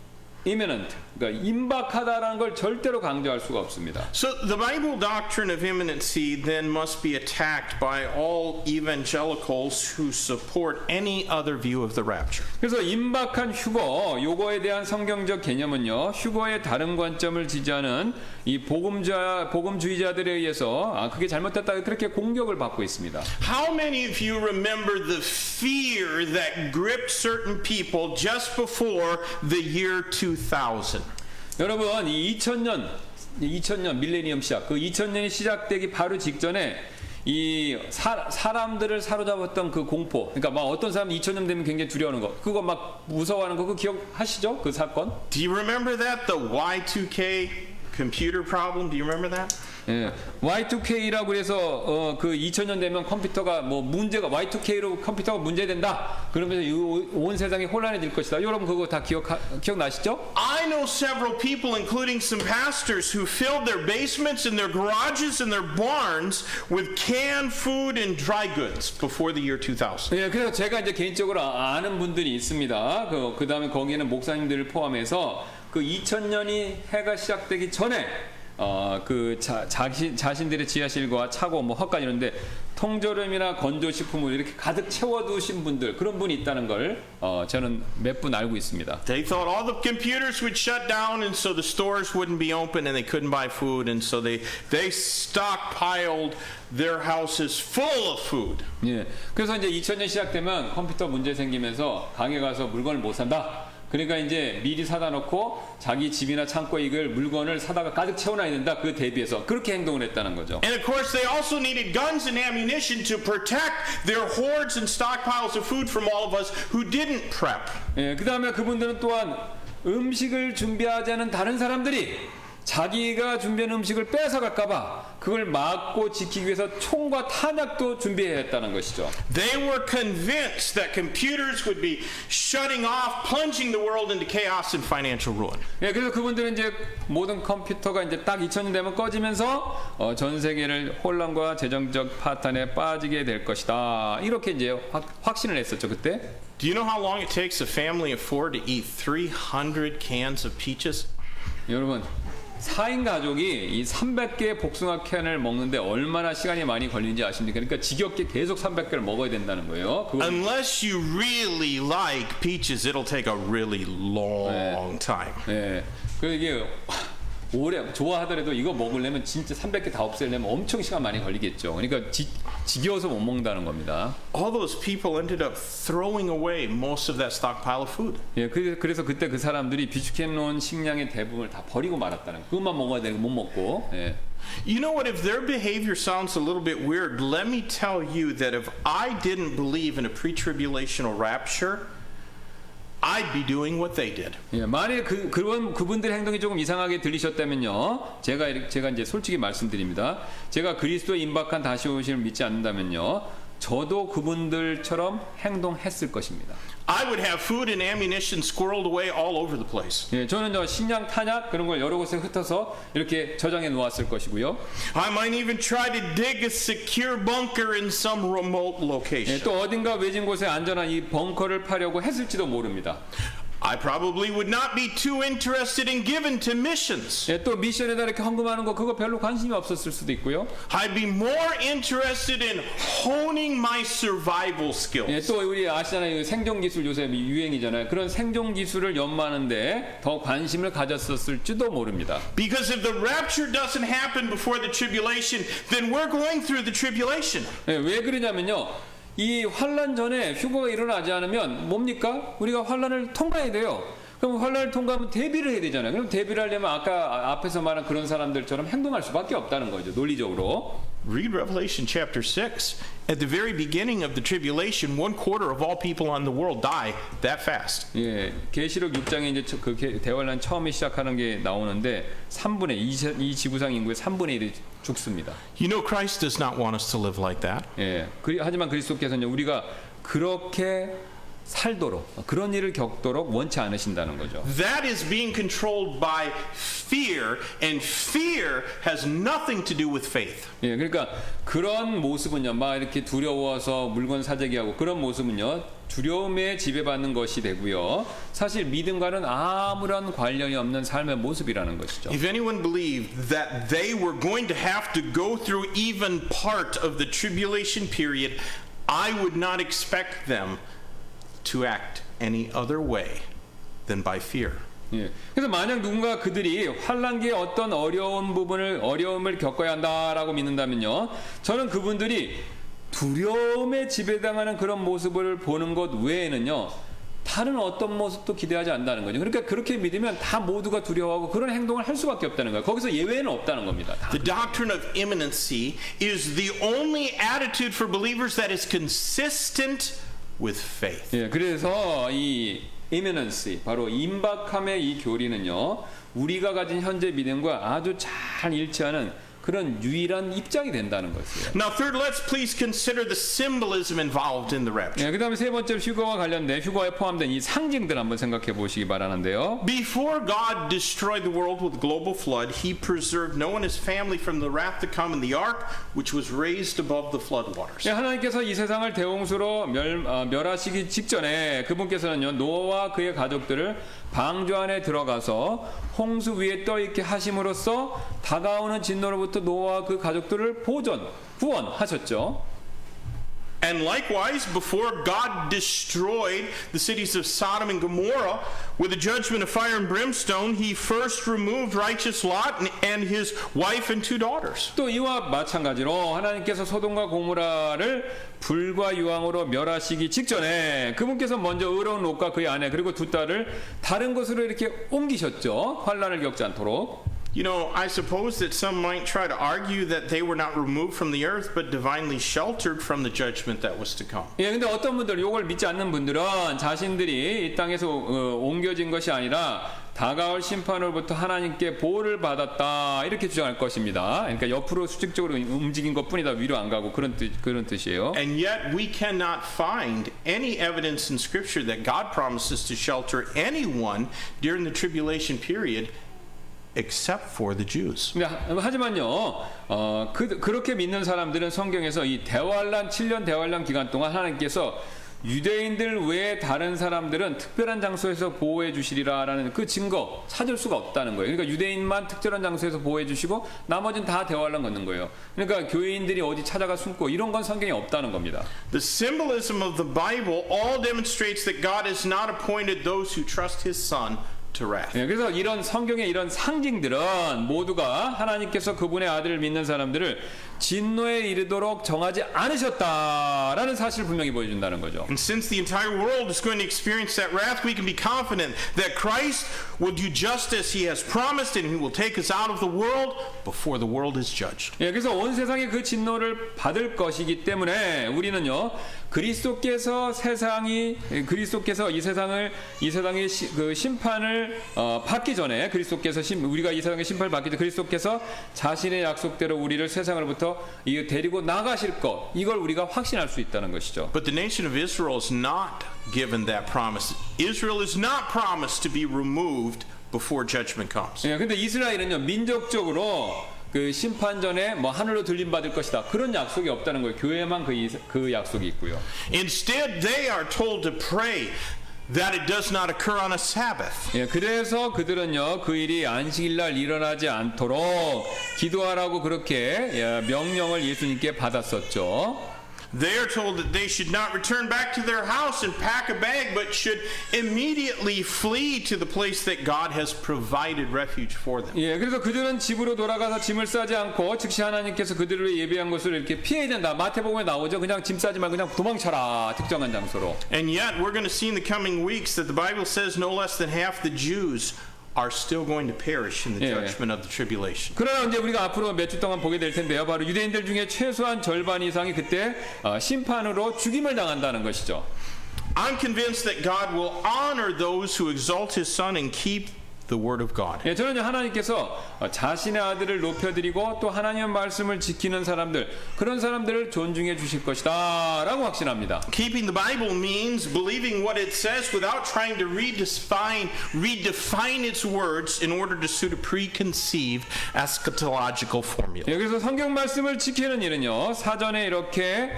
imminent, 그러니까 임박하다라는 걸 절대로 강조할 수가 없습니다. So the Bible doctrine of imminency then must be attacked by all evangelicals who support any other view of the rapture. 그래서 임박한 휴거, 요거에 대한 성경적 개념은요. 휴거의 다른 관점을 지지하는 이 복음주의자들에 의해서 그게 잘못됐다 그렇게 공격을 받고 있습니다. How many of you remember the fear that gripped certain people just before the year 2000? 여러분, 이 2000년 밀레니엄 시작, 그 2000년이 시작되기 바로 직전에 이 사람들을 사로잡았던 그 공포, 그러니까 막 어떤 사람이 2000년 되면 굉장히 두려워하는 거, 그거 막 무서워하는 거, 그거 기억하시죠? 그 사건? Do you remember that? The Y2K computer problem? Do you remember that? 예, Y2K라고 해서 그 2000년 되면 컴퓨터가 뭐 문제가 Y2K로 컴퓨터가 문제된다. 그러면서 온 세상이 혼란해질 것이다. 여러분 그거 다 기억나시죠? I know several people, including some pastors, who filled their basements and their garages and their barns with canned food and dry goods before the year 2000. 예, 그래서 제가 이제 개인적으로 아는 분들이 있습니다. 그 다음에 거기에는 목사님들을 포함해서 그 2000년이 해가 시작되기 전에 그 자신들의 지하실과 차고 뭐 헛간 이런데 통조림이나 건조식품을 이렇게 가득 채워두신 분들, 그런 분이 있다는 걸 저는 몇 분 알고 있습니다. They thought all the computers would shut down and so the stores wouldn't be open and they couldn't buy food and so they stockpiled their houses full of food. 예, 그래서 이제 2000년 시작되면 컴퓨터 문제 생기면서 강에 가서 물건을 못 산다. 그러니까 이제 미리 사다 놓고 자기 집이나 창고에 이걸 물건을 사다가 가득 채워놔야 된다. 그 대비해서 그렇게 행동을 했다는 거죠. And of course they also needed guns and ammunition to protect their hoards and stockpiles of food from all of us who didn't prep. 예, 그 다음에 그분들은 또한 음식을 준비하지 않은 다른 사람들이 자기가 준비한 음식을 뺏어갈까봐 그걸 막고 지키기 위해서 총과 탄약도 준비해야 했다는 것이죠. They were convinced that computers would be shutting off, plunging the world into chaos and financial ruin. 예, 그래서 그분들은 이제 모든 컴퓨터가 이제 딱 2000년 되면 꺼지면서 전 세계를 혼란과 재정적 파탄에 빠지게 될 것이다. 이렇게 이제 확신을 했었죠, 그때. Do you know how long it takes a family of 4 to eat 300 cans of peaches? 여러분, 4인 가족이 이 300개의 복숭아 캔을 먹는데 얼마나 시간이 많이 걸리는지 아십니까? 그러니까 지겹게 계속 300개를 먹어야 된다는 거예요. Unless you really like peaches, it'll take a really long time. 예. 그 이게 오래 좋아하더라도 이거 먹으려면 진짜 300개 다 없애려면 엄청 시간 많이 걸리겠죠. 그러니까 지겨워서 못 먹는다는 겁니다. All those people ended up throwing away most of that stockpile of food. 예, 그래서 그때 그 사람들이 비축해 놓은 식량의 대부분을 다 버리고 말았다는 거. 그것만 먹어야 되는 거 못 먹고. 예. You know what? If their behavior sounds a little bit weird, let me tell you that if I didn't believe in a pre-tribulational rapture, I'd be doing what they did. 예, 만약에 그분들의 행동이 조금 이상하게 들리셨다면요, 제가 이제 솔직히 말씀드립니다. 제가 그리스도의 임박한 다시 오심을 믿지 않는다면요, 저도 그분들처럼 행동했을 것입니다. I would have food and ammunition squirreled away all over the place. 예, 저는 식량, 탄약 그런 걸 여러 곳에 흩어서 이렇게 저장해 놓았을 것이고요. I might even try to dig a secure bunker in some remote location. 예, 또 어딘가 외진 곳에 안전한 이 벙커를 파려고 했을지도 모릅니다. I probably would not be too interested in giving to missions. 예, 또 미션에다 이렇게 헌금하는 거 그거 별로 관심이 없었을 수도 있고요. I'd be more interested in honing my survival 예, skills. 또 우리 아시잖아요. 생존 기술 요새 유행이잖아요. 그런 생존 기술을 연마하는데 더 관심을 가졌었을지도 모릅니다. Because if the rapture doesn't happen before the tribulation, then we're going through the tribulation. 예, 왜 그러냐면요. 이 환란 전에 휴거가 일어나지 않으면 뭡니까? 우리가 환란을 통과해야 돼요. 그럼 환란을 통과하면 대비를 해야 되잖아요. 그럼 대비를 하려면 아까 앞에서 말한 그런 사람들처럼 행동할 수밖에 없다는 거죠. 논리적으로. Read Revelation chapter 6. At the very beginning of the tribulation, 1/4 of all people on the world die that fast. 예, 계시록 6장에 이제 그 대환란 처음에 시작하는 게 나오는데 3분의 이 지구상 인구의 3분의 1이 죽습니다. You know Christ does not want us to live like that. 예, 하지만 그리스도께서는 우리가 그렇게 살도록 그런 일을 겪도록 원치 않으신다는 거죠. That is being controlled by fear, and fear has nothing to do with faith. 예, 그러니까 그런 모습은요, 막 이렇게 두려워서 물건 사재기하고 그런 모습은요, 두려움에 지배받는 것이 되고요. 사실 믿음과는 아무런 관련이 없는 삶의 모습이라는 것이죠. If anyone believed that they were going to have to go through even part of the tribulation period, I would not expect them to act any other way than by fear. 예. 그래서 만약 누군가 그들이 환란기의 어떤 어려움을 겪어야 한다라고 믿는다면요, 저는 그분들이 두려움에 지배당하는 그런 모습을 보는 것 외에는요, 다른 어떤 모습도 기대하지 않는다는 거죠. 그러니까 그렇게 믿으면 다 모두가 두려워하고 그런 행동을 할 수밖에 없다는 거예요. 거기서 예외는 없다는 겁니다. 다. The doctrine of imminency is the only attitude for believers that is consistent with faith. 예, 그래서 이 imminency, 바로 임박함의 이 교리는요, 우리가 가진 현재 믿음과 아주 잘 일치하는 그런 유일한 입장이 된다는 것이에요. Now, third, let's please consider the symbolism involved in the rapture. 예, 그다음에 세 번째 휴거와 관련된 휴거에 포함된 이 상징들 한번 생각해 보시기 바라는데요. Before God destroyed the world with global flood, He preserved Noah and his family from the wrath to come in the ark, which was raised above the flood waters. 예, 하나님께서 이 세상을 대홍수로 멸하시기 직전에 그분께서는요, 노아와 그의 가족들을 방주 안에 들어가서 홍수 위에 떠 있게 하심으로써 다가오는 진노로부터 노아와 그 가족들을 구원하셨죠. And likewise, before God destroyed the cities of Sodom and Gomorrah with a judgment of fire and brimstone, He first removed righteous Lot and his wife and 2 daughters. 또 이와 마찬가지로 하나님께서 소돔과 고모라를 불과 유황으로 멸하시기 직전에 그분께서 먼저 의로운 롯과 그의 아내 그리고 2 딸을 다른 곳으로 이렇게 옮기셨죠. 환란을 겪지 않도록. You know, I suppose that some might try to argue that they were not removed from the earth, but divinely sheltered from the judgment that was to come. 예, 근데 어떤 분들, 이걸 믿지 않는 분들은 자신들이 이 땅에서 옮겨진 것이 아니라 다가올 심판으로부터 하나님께 보호를 받았다 이렇게 주장할 것입니다. 그러니까 옆으로 수직적으로 움직인 것뿐이다, 위로 안 가고 그런 뜻이에요. And yet we cannot find any evidence in Scripture that God promises to shelter anyone during the tribulation period except for the Jews. 하지만요, 그렇게 믿는 사람들은 성경에서 이 대환란 7년 대환란 기간 동안 하나님께서 유대인들 외에 다른 사람들은 특별한 장소에서 보호해 주시리라라는 그 증거 찾을 수가 없다는 거예요. 그러니까 유대인만 특별한 장소에서 보호해 주시고 나머지는 다 대환란 걷는 거예요. 그러니까 교회인들이 어디 찾아가 숨고 이런 건 성경에 없다는 겁니다. The symbolism of the Bible all demonstrates that God has not appointed those who trust His Son to wrath. 예, 그래서 이런 성경의 이런 상징들은 모두가 하나님께서 그분의 아들을 믿는 사람들을 진노에 이르도록 정하지 않으셨다라는 사실을 분명히 보여준다는 거죠. And since the entire world is going to experience that wrath, we can be confident that Christ will do just as He has promised, and He will take us out of the world before the world is judged. 예, 그래서 온 세상이 그 진노를 받을 것이기 때문에 우리는요, 그리스도께서 이 세상의 그 심판을 받기 전에 우리가 이 세상의 심판을 받기 전에 그리스도께서 자신의 약속대로 우리를 세상으로부터 데리고 나가실 것, 이걸 우리가 확신할 수 있다는 것이죠. But the nation of Israel is not given that promise. Israel is not promised to be removed before judgment comes. 예, 근데 이스라엘은요, 민족적으로 그 심판 전에 뭐 하늘로 들림 받을 것이다, 그런 약속이 없다는 거예요. 교회만 그 약속이 있고요. Instead, they are told to pray that it does not occur on a Sabbath. 예, 그래서 그들은요, 그 일이 안식일날 일어나지 않도록 기도하라고 그렇게 명령을 예수님께 받았었죠. They are told that they should not return back to their house and pack a bag, but should immediately flee to the place that God has provided refuge for them. 예, 그래서 그들은 집으로 돌아가서 짐을 싸지 않고 즉시 하나님께서 그들을 위해 예비한 곳을 이렇게 피해야 된다. 마태복음에 나오죠. 그냥 짐 싸지 말고 그냥 도망쳐라, 특정한 장소로. And yet, we're going to see in the coming weeks that the Bible says no less than half the Jews are still going to perish in the judgment of the tribulation. 그러나 이제 우리가 앞으로 몇 주 동안 보게 될 텐데요. 바로 유대인들 중에 최소한 절반 이상이 그때 심판으로 죽임을 당한다는 것이죠. I'm convinced that God will honor those who exalt His Son and keep the Word of God. 예, 저는 하나님께서 자신의 아들을 높여드리고 또 하나님의 말씀을 지키는 사람들, 그런 사람들을 존중해 주실 것이다 라고 확신합니다. Keeping the Bible means believing what it says without trying to redefine its words in order to suit a preconceived eschatological formula. 예, 그래서 성경 말씀을 지키는 일은요, 사전에 이렇게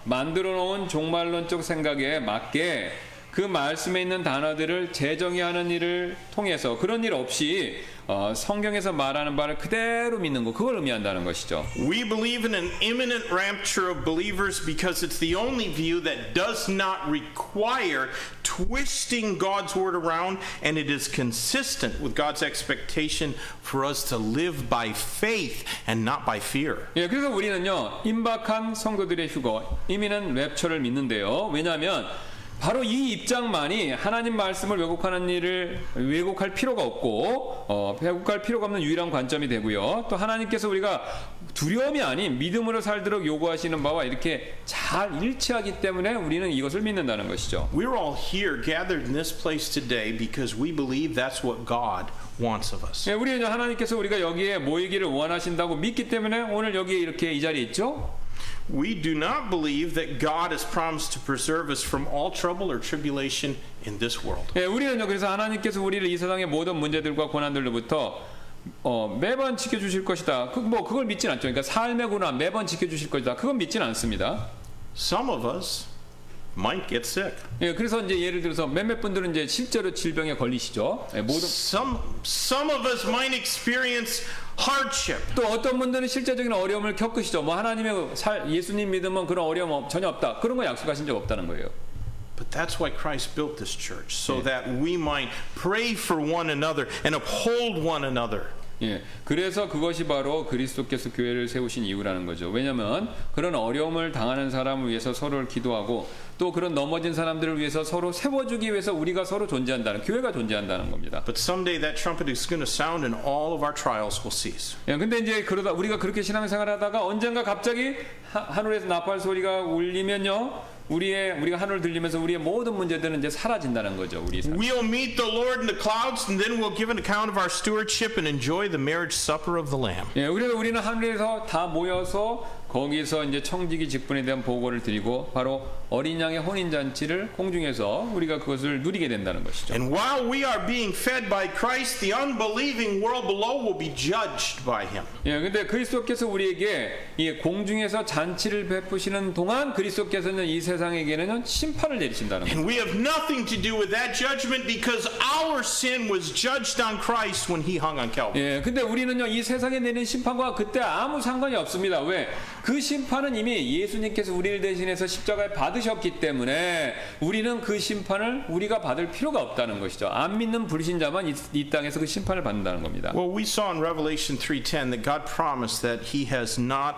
만들어 놓은 종말론적 생각에 맞게 그 말씀에 있는 단어들을 재정의하는 일을 통해서 그런 일 없이 성경에서 말하는 바를 그대로 믿는 것, 그걸 의미한다는 것이죠. We believe in an imminent rapture of believers because it's the only view that does not require twisting God's word around, and it is consistent with God's expectation for us to live by faith and not by fear. 예, 그래서 우리는요, 임박한 성도들의 휴거, 이미는 랩처를 믿는데요. 왜냐하면 바로 이 입장만이 하나님 말씀을 왜곡하는 일을 왜곡할 필요가 없고 왜곡할 필요가 없는 유일한 관점이 되고요. 또 하나님께서 우리가 두려움이 아닌 믿음으로 살도록 요구하시는 바와 이렇게 잘 일치하기 때문에 우리는 이것을 믿는다는 것이죠. We're all here gathered in this place today because we believe that's what God wants of us. 예, 우리는 하나님께서 우리가 여기에 모이기를 원하신다고 믿기 때문에 오늘 여기에 이렇게 이 자리에 있죠. We do not believe that God has promised to preserve us from all trouble or tribulation in this world. 예, 우리는요, 그래서 하나님께서 우리를 이 세상의 모든 문제들과 고난들로부터 매번 지켜주실 것이다. 그걸 믿진 않죠. 그러니까 삶의 고난 매번 지켜주실 것이다. 그건 믿진 않습니다. Some of us might get sick. 예, 그래서 이제 예를 들어서 몇몇 분들은 이제 실제로 질병에 걸리시죠. 예, 모든 Some of us might experience hardship. 또 어떤 분들은 실제적인 어려움을 겪으시죠. 뭐 하나님의 예수님 믿으면 그런 어려움 전혀 없다. 그런 거 약속하신 적 없다는 거예요. But that's why Christ built this church, so that we might pray for one another and uphold one another. 예, 그래서 그것이 바로 그리스도께서 교회를 세우신 이유라는 거죠. 왜냐하면 그런 어려움을 당하는 사람을 위해서 서로를 기도하고 또 그런 넘어진 사람들을 위해서 서로 세워주기 위해서 우리가 서로 존재한다는, 교회가 존재한다는 겁니다. But someday that trumpet is going to sound and all of our trials will cease. 예, 근데 이제 그러다 우리가 그렇게 신앙생활을 하다가 언젠가 갑자기 하늘에서 나팔 소리가 울리면요, 우리가 하늘을 들리면서 우리의 모든 문제들은 이제 사라진다는 거죠. 우리 삶. We'll meet the Lord in the clouds, and then we'll give an account of our stewardship and enjoy the marriage supper of the Lamb. 예, 그래서 우리는 하늘에서 다 모여서 거기서 이제 청지기 직분에 대한 보고를 드리고 바로 어린 양의 혼인 잔치를 공중에서 우리가 그것을 누리게 된다는 것이죠. And while we are being fed by Christ, the unbelieving world below will be judged by Him. 예, 근데 그리스도께서 우리에게 이 공중에서 잔치를 베푸시는 동안 그리스도께서는 이 세상에게는 심판을 내리신다는 거예요. And we have nothing to do with that judgment because our sin was judged on Christ when He hung on Calvary. 예, 근데 우리는요, 이 세상에 내린 심판과 그때 아무 상관이 없습니다. 왜? 그 심판은 이미 예수님께서 우리를 대신해서 십자가에 받으셨기 때문에 우리는 그 심판을 우리가 받을 필요가 없다는 것이죠. 안 믿는 불신자만 이 땅에서 그 심판을 받는다는 겁니다. Well, we saw in Revelation 3:10 that God promised that He has not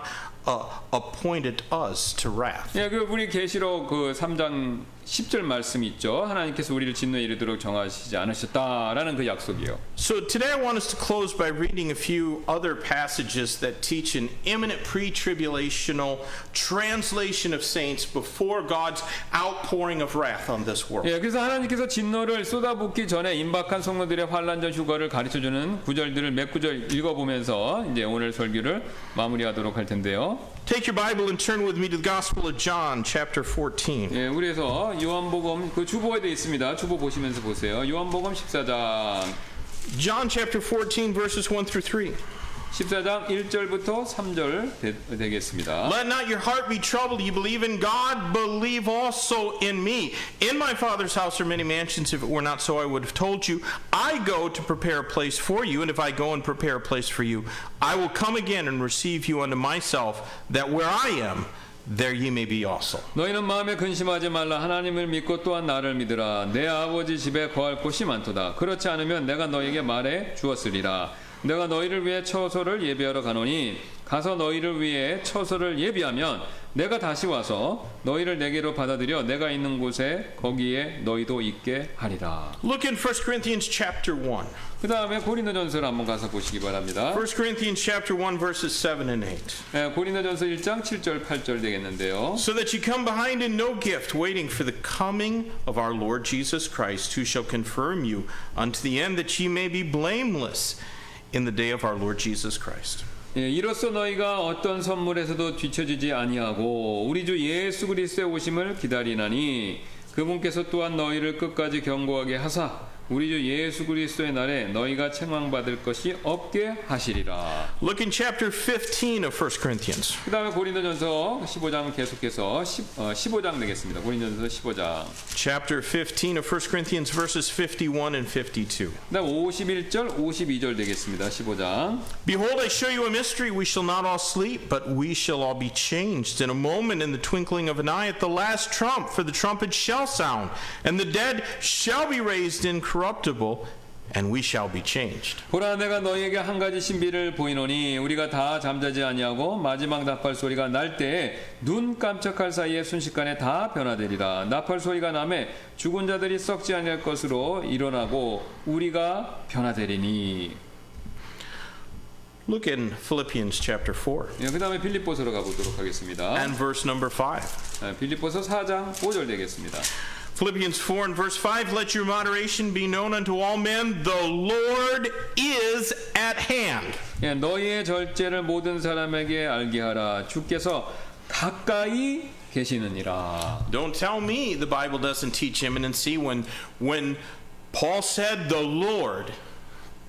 appointed us to wrath. 예, 그 우리 계시록 그 3장 10절 말씀이 있죠. 하나님께서 우리를 진노에 이르도록 정하시지 않으셨다라는 그 약속이요. So today I want us to close by reading a few other passages that teach an imminent pre-tribulational translation of saints before God's outpouring of wrath on this world. 예, 그래서 하나님께서 진노를 쏟아붓기 전에 임박한 성도들의 환란전 휴거를 가르쳐주는 구절들을 몇 구절 읽어보면서 이제 오늘 설교를 마무리하도록 할 텐데요. Take your Bible and turn with me to the Gospel of John, chapter 14. 예, 우리에서 요한복음 그 주보에도 있습니다. 주보 보시면서 보세요. 요한복음 14장 John chapter 14, verses 1 through 3. 14장 1절부터 3절 되겠습니다. Let not your heart be troubled. You believe in God, believe also in me. In my Father's house are many mansions. If it were not so, I would have told you. I go to prepare a place for you, and if I go and prepare a place for you, I will come again and receive you unto myself, that where I am, there ye may be also. 너희는 마음에 근심하지 말라. 하나님을 믿고 또한 나를 믿으라. 내 아버지 집에 거할 곳이 많도다. 그렇지 않으면 내가 너에게 말해 주었으리라. 내가 너희를 위해 처소를 예비하러 가노니 가서 너희를 위해 처소를 예비하면 내가 다시 와서 너희를 내게로 받아들여 내가 있는 곳에 거기에 너희도 있게 하리라. Look in 1 Corinthians chapter 1. 그 다음에 고린도전서를 한번 가서 보시기 바랍니다. 1 Corinthians chapter 1 verses 7 and 8. 고린도전서 1장 7절 8절 되겠는데요. So that you come behind in no gift, waiting for the coming of our Lord Jesus Christ, who shall confirm you unto the end, that ye may be blameless in the day of our Lord Jesus Christ. 이로써 너희가 어떤 선물에서도 뒤처지지 아니하고 우리 주 예수 그리스도의 오심을 기다리나니 그분께서 또한 너희를 끝까지 견고하게 하사 우리 주 예수 그리스도의 날에 너희가 책망받을 것이 없게 하시리라. Look in chapter 15 of 1 Corinthians. 그 다음에 고린도전서 15장 계속해서 15장 되겠습니다. 고린도전서 15장. Chapter 15 of 1 Corinthians verses 51 and 52. 그 다음 51절 52절 되겠습니다. 15장. Behold, I show you a mystery. We shall not all sleep, but we shall all be changed in a moment, in the twinkling of an eye, at the last trump. For the trumpet shall sound, and the dead shall be raised incorruptible, and we shall be changed. 보라 내가 너희에게 한 가지 신비를 보이노니 우리가 다 잠자지 아니하고 마지막 나팔 소리가 날 때에 눈 깜짝할 사이에 순식간에 다 변화되리라. 나팔 소리가 나매 죽은 자들이 썩지 아니할 것으로 일어나고 우리가 변화되리니. Look in Philippians chapter 4 그 다음에 빌립보서로 가보도록 하겠습니다. and verse number 5. 빌립보서 4장 5절 되겠습니다. Philippians 4 and verse 5, let your moderation be known unto all men, the Lord is at hand. 너희의 절제를 모든 사람에게 알게 하라. 주께서 가까이 계시느니라. Don't tell me the Bible doesn't teach imminency when Paul said the Lord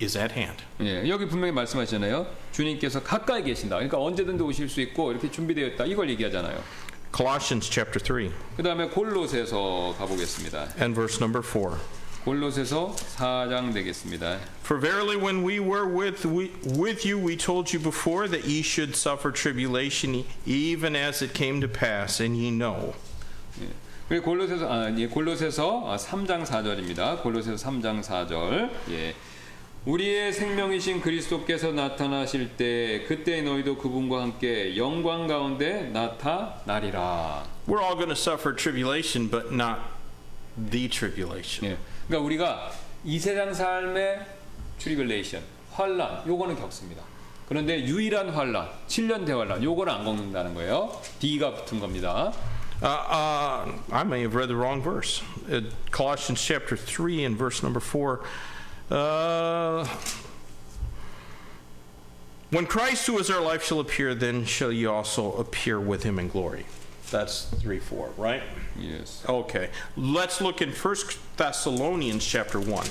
is at hand. 여기 분명히 말씀하시잖아요. 주님께서 가까이 계신다. 그러니까 언제든지 오실 수 있고 이렇게 준비되어 있다. 이걸 얘기하잖아요. Colossians chapter 3 그 다음에 골로새서 가보겠습니다. and verse number 4. 골로새서 4장 되겠습니다. For verily when we were with you we told you before that ye should suffer tribulation even as it came to pass and ye know. 그리고 골로새서 3장 4절입니다. 골로새서 3장 4절. 우리의 생명이신 그리스도께서 나타나실 때 그때 너희도 그분과 함께 영광 가운데 나타나리라. We're all going to suffer tribulation but not the tribulation. 그러니까 우리가 이 세상 삶의 트리블레이션, 환란 요거는 겪습니다. 그런데 유일한 환란, 7년 대환란 요거는 안 겪는다는 거예요. D가 붙은 겁니다. I may have read the wrong verse. Colossians chapter 3 and verse number 4. When Christ, who is our life, shall appear, then shall ye also appear with him in glory. That's 3:4, right? Yes. Okay. Let's look in 1 Thessalonians chapter 1.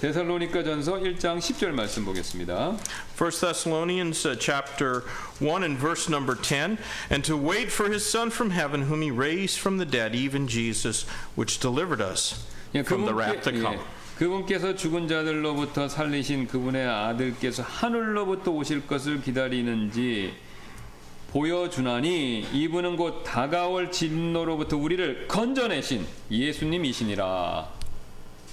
데살로니가전서 1장 10절 말씀 보겠습니다. 1 Thessalonians chapter 1 and verse number 10. And to wait for his Son from heaven, whom he raised from the dead, even Jesus, which delivered us from the wrath to come. 그분께서 죽은 자들로부터 살리신 그분의 아들께서 하늘로부터 오실 것을 기다리는지 보여주나니 이분은 곧 다가올 진노로부터 우리를 건져내신 예수님이시니라.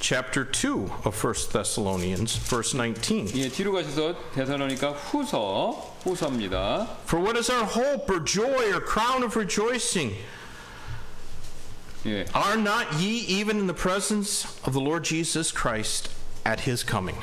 Chapter 2 of 1 Thessalonians, verse 19. 뒤로 가셔서 데살로니가 후서입니다. For what is our hope or joy or crown of rejoicing? Are not ye even in the presence of the Lord Jesus Christ at his coming?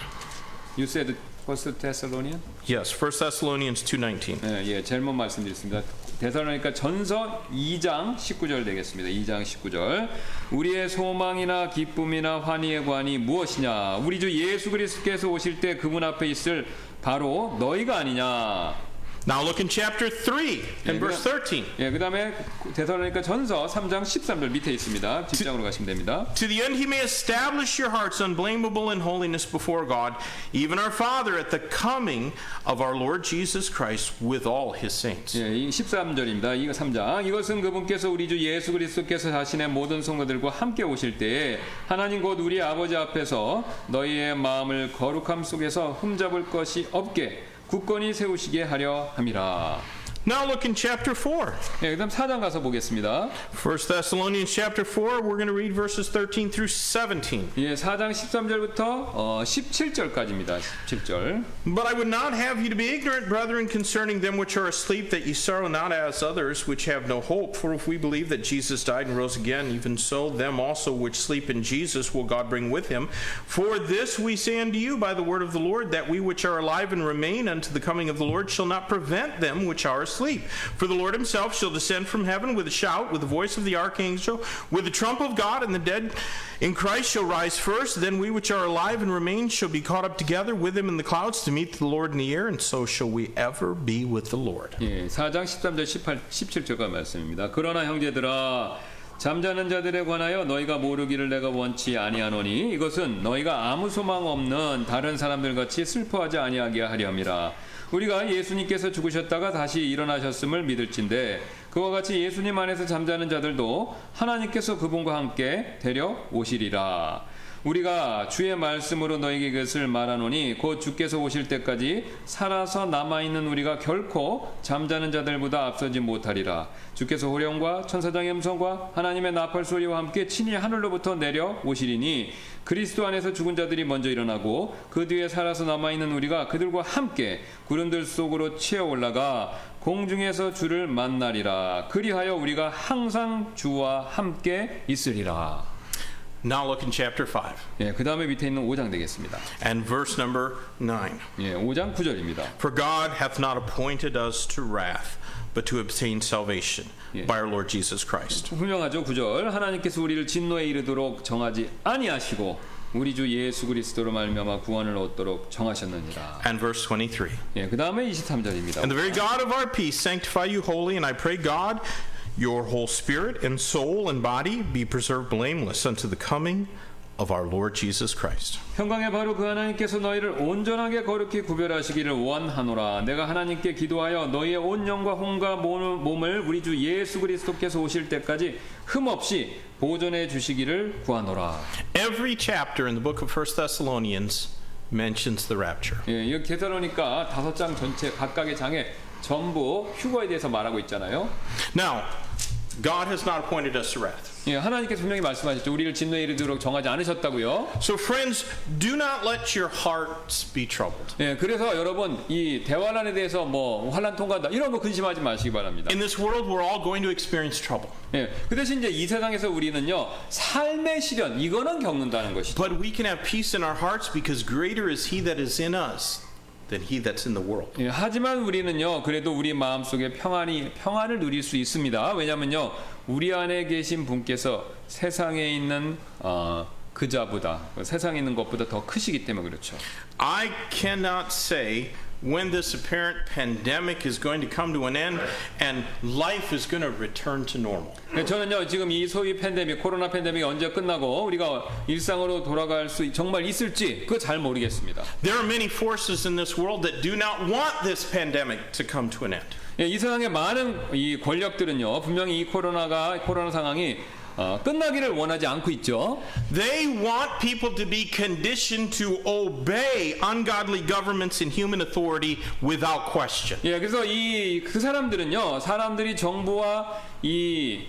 You said First Thessalonians? Yes, 1 Thessalonians 2:19. 잘못 말씀드렸습니다. 데살로니가 전서 2장 19절 되겠습니다. 2장 19절. 우리의 소망이나 기쁨이나 환희의 관이 무엇이냐? 우리 주 예수 그리스도께서 오실 때 그분 앞에 있을 바로 너희가 아니냐? Now look in chapter 3 and verse 13. 그 다음에 데살로니가 전서 3장 13절 밑에 있습니다. 뒷장으로 가시면 됩니다. To the end he may establish your hearts unblameable in holiness before God, even our Father, at the coming of our Lord Jesus Christ with all his saints. 이 13절입니다. 이거 3장. 이것은 그분께서 우리 주 예수 그리스도께서 자신의 모든 성도들과 함께 오실 때에 하나님 곧 우리 아버지 앞에서 너희의 마음을 거룩함 속에서 흠잡을 것이 없게 굳건히 세우시게 하려 함이라. Now look in chapter 4. 예, 그다음 4장 가서 보겠습니다. 1 Thessalonians chapter 4, we're going to read verses 13 through 17. 예, 4장 13절부터 17절까지입니다. 17절. But I would not have you to be ignorant, brethren, concerning them which are asleep, that ye sorrow not as others which have no hope. For if we believe that Jesus died and rose again, even so them also which sleep in Jesus will God bring with him. For this we say unto you by the word of the Lord, that we which are alive and remain unto the coming of the Lord shall not prevent them which are asleep. For the Lord himself shall descend from heaven with a shout, with the voice of the archangel, with the trump of God, and the dead in Christ shall rise first. Then we which are alive and remain shall be caught up together with him in the clouds to meet the Lord in the air, and so shall we ever be with the Lord. 예, 4장 13절 17절과 말씀입니다. 그러나 형제들아 잠자는 자들에 관하여 너희가 모르기를 내가 원치 아니하노니 이것은 너희가 아무 소망 없는 다른 사람들 같이 슬퍼하지 아니하게 하려 함이라. 우리가 예수님께서 죽으셨다가 다시 일어나셨음을 믿을진데 그와 같이 예수님 안에서 잠자는 자들도 하나님께서 그분과 함께 데려오시리라. 우리가 주의 말씀으로 너에게 이것을 말하노니 곧 주께서 오실 때까지 살아서 남아있는 우리가 결코 잠자는 자들보다 앞서지 못하리라. 주께서 호령과 천사장의 음성과 하나님의 나팔 소리와 함께 친히 하늘로부터 내려오시리니 그리스도 안에서 죽은 자들이 먼저 일어나고 그 뒤에 살아서 남아있는 우리가 그들과 함께 구름들 속으로 치어 올라가 공중에서 주를 만나리라. 그리하여 우리가 항상 주와 함께 있으리라. Now look in chapter 5 예, 그 다음에 밑에 있는 5장 되겠습니다. and verse number 9. 예, 5장 9절입니다. For God hath not appointed us to wrath, but to obtain salvation by our Lord Jesus Christ. 훌륭하죠. 9절. 하나님께서 우리를 진노에 이르도록 정하지 아니하시고 우리 주 예수 그리스도로 말미암아 구원을 얻도록 정하셨느니라. And verse 23. 예, 그 다음에 23절입니다. And the very God of our peace sanctify you wholly, and I pray God, your whole spirit and soul and body be preserved blameless unto the coming of our Lord Jesus Christ. 평강의 바로 그 하나님께서 너희를 온전하게 거룩히 구별하시기를 원하노라. 내가 하나님께 기도하여 너희의 온 영과 혼과 몸을 우리 주 예수 그리스도께서 오실 때까지 흠없이 보존해 주시기를 구하노라. Every chapter in the book of 1 Thessalonians mentions the rapture. 예, 이 데살로니가 5장 전체 각각의 장에 전부 휴거에 대해서 말하고 있잖아요. Now, God has not appointed us to wrath. 예, 하나님께서 분명히 말씀하셨죠. 우리를 진노에 이르도록 정하지 않으셨다고요. So friends, do not let your hearts be troubled. 예, 그래서 여러분 이 대환란에 대해서 뭐 환란 통과한다 이런 거 근심하지 마시기 바랍니다. In this world, we're all going to experience trouble. 예, 그 대신 이제 이 세상에서 우리는요 삶의 시련 이거는 겪는다는 것이죠. But we can have peace in our hearts because greater is He that is in us than he that's in the world. 예, 하지만 우리는요 그래도 우리 마음속에 평안을 누릴 수 있습니다. 왜냐면요 우리 안에 계신 분께서 세상에 있는 그자보다 세상에 있는 것보다 더 크시기 때문에 그렇죠. I cannot say when this apparent pandemic is going to come to an end and life is going to return to normal. 저는요 지금 이 소위 팬데믹 코로나 팬데믹이 언제 끝나고 우리가 일상으로 돌아갈 수 정말 있을지 그거 잘 모르겠습니다. There are many forces in this world that do not want this pandemic to come to an end. 예, 이 세상의 많은 이 권력들은요 분명히 이 코로나 상황이 끝나기를 원하지 않고 있죠. They want people to be conditioned to obey ungodly governments and human authority without question. 예, 그래서 그 사람들은요, 사람들이 정부와 이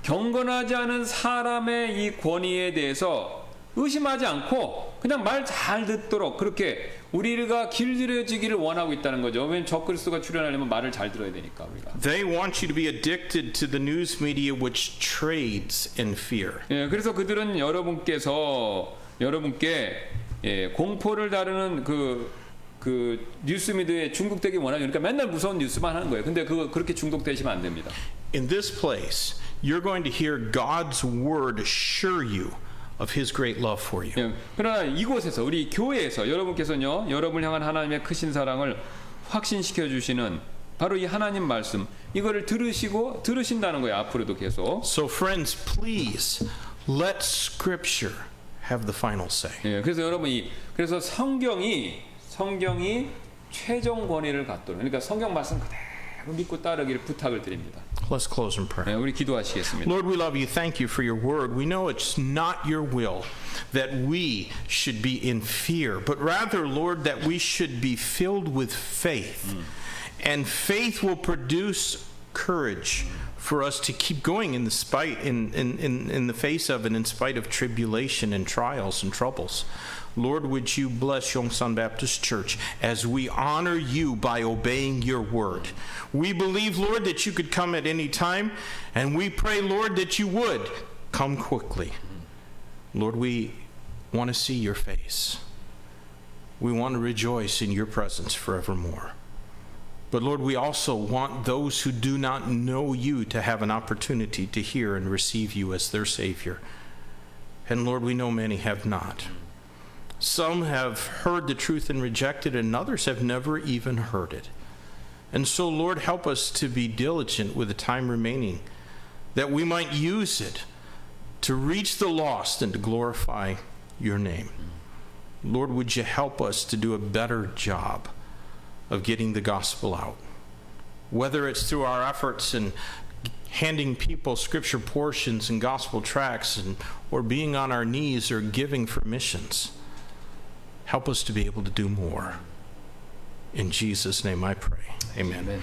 경건하지 않은 사람의 이 권위에 대해서 의심하지 않고 그냥 말 잘 듣도록 그렇게 우리가 길들여지기를 원하고 있다는 거죠. 왜냐면 적그리스도가 출현하려면 말을 잘 들어야 되니까 우리가. They want you to be addicted to the news media which trades in fear. 예, 그래서 그들은 여러분께 공포를 다루는 그 뉴스 미디어에 중독되기 원하죠. 그러니까 맨날 무서운 뉴스만 하는 거예요. 근데 그렇게 중독되시면 안 됩니다. In this place, you're going to hear God's word assure you of His great love for you. 예, 그러나 이곳에서 우리 교회에서 여러분께서는요 여러분을 향한 하나님의 크신 사랑을 확신시켜 주시는 바로 이 하나님 말씀 이거를 들으신다는 거예요. 앞으로도 계속. So friends, please let Scripture have the final say. 예, 그래서 여러분 그래서 성경이 최종 권위를 갖도록 그러니까 성경 말씀 그대로 믿고 따르기를 부탁을 드립니다. Let's close in prayer. 예, 우리 기도하시겠습니다. Lord, we love you. Thank you for your word. We know it's not your will that we should be in fear, but rather, Lord, that we should be filled with faith And faith will produce courage for us to keep going in the face of and in spite of tribulation and trials and troubles. Lord, would you bless Yongsan Baptist Church as we honor you by obeying your word. We believe, Lord, that you could come at any time, and we pray, Lord, that you would come quickly. Lord, we want to see your face. We want to rejoice in your presence forevermore. But Lord, we also want those who do not know you to have an opportunity to hear and receive you as their Savior. And Lord, we know many have not. Some have heard the truth and rejected it, and others have never even heard it. And so, Lord, help us to be diligent with the time remaining, that we might use it to reach the lost and to glorify your name. Lord, would you help us to do a better job of getting the gospel out, whether it's through our efforts in handing people scripture portions and gospel tracts, or being on our knees or giving for missions. Help us to be able to do more. In Jesus' name I pray. Amen.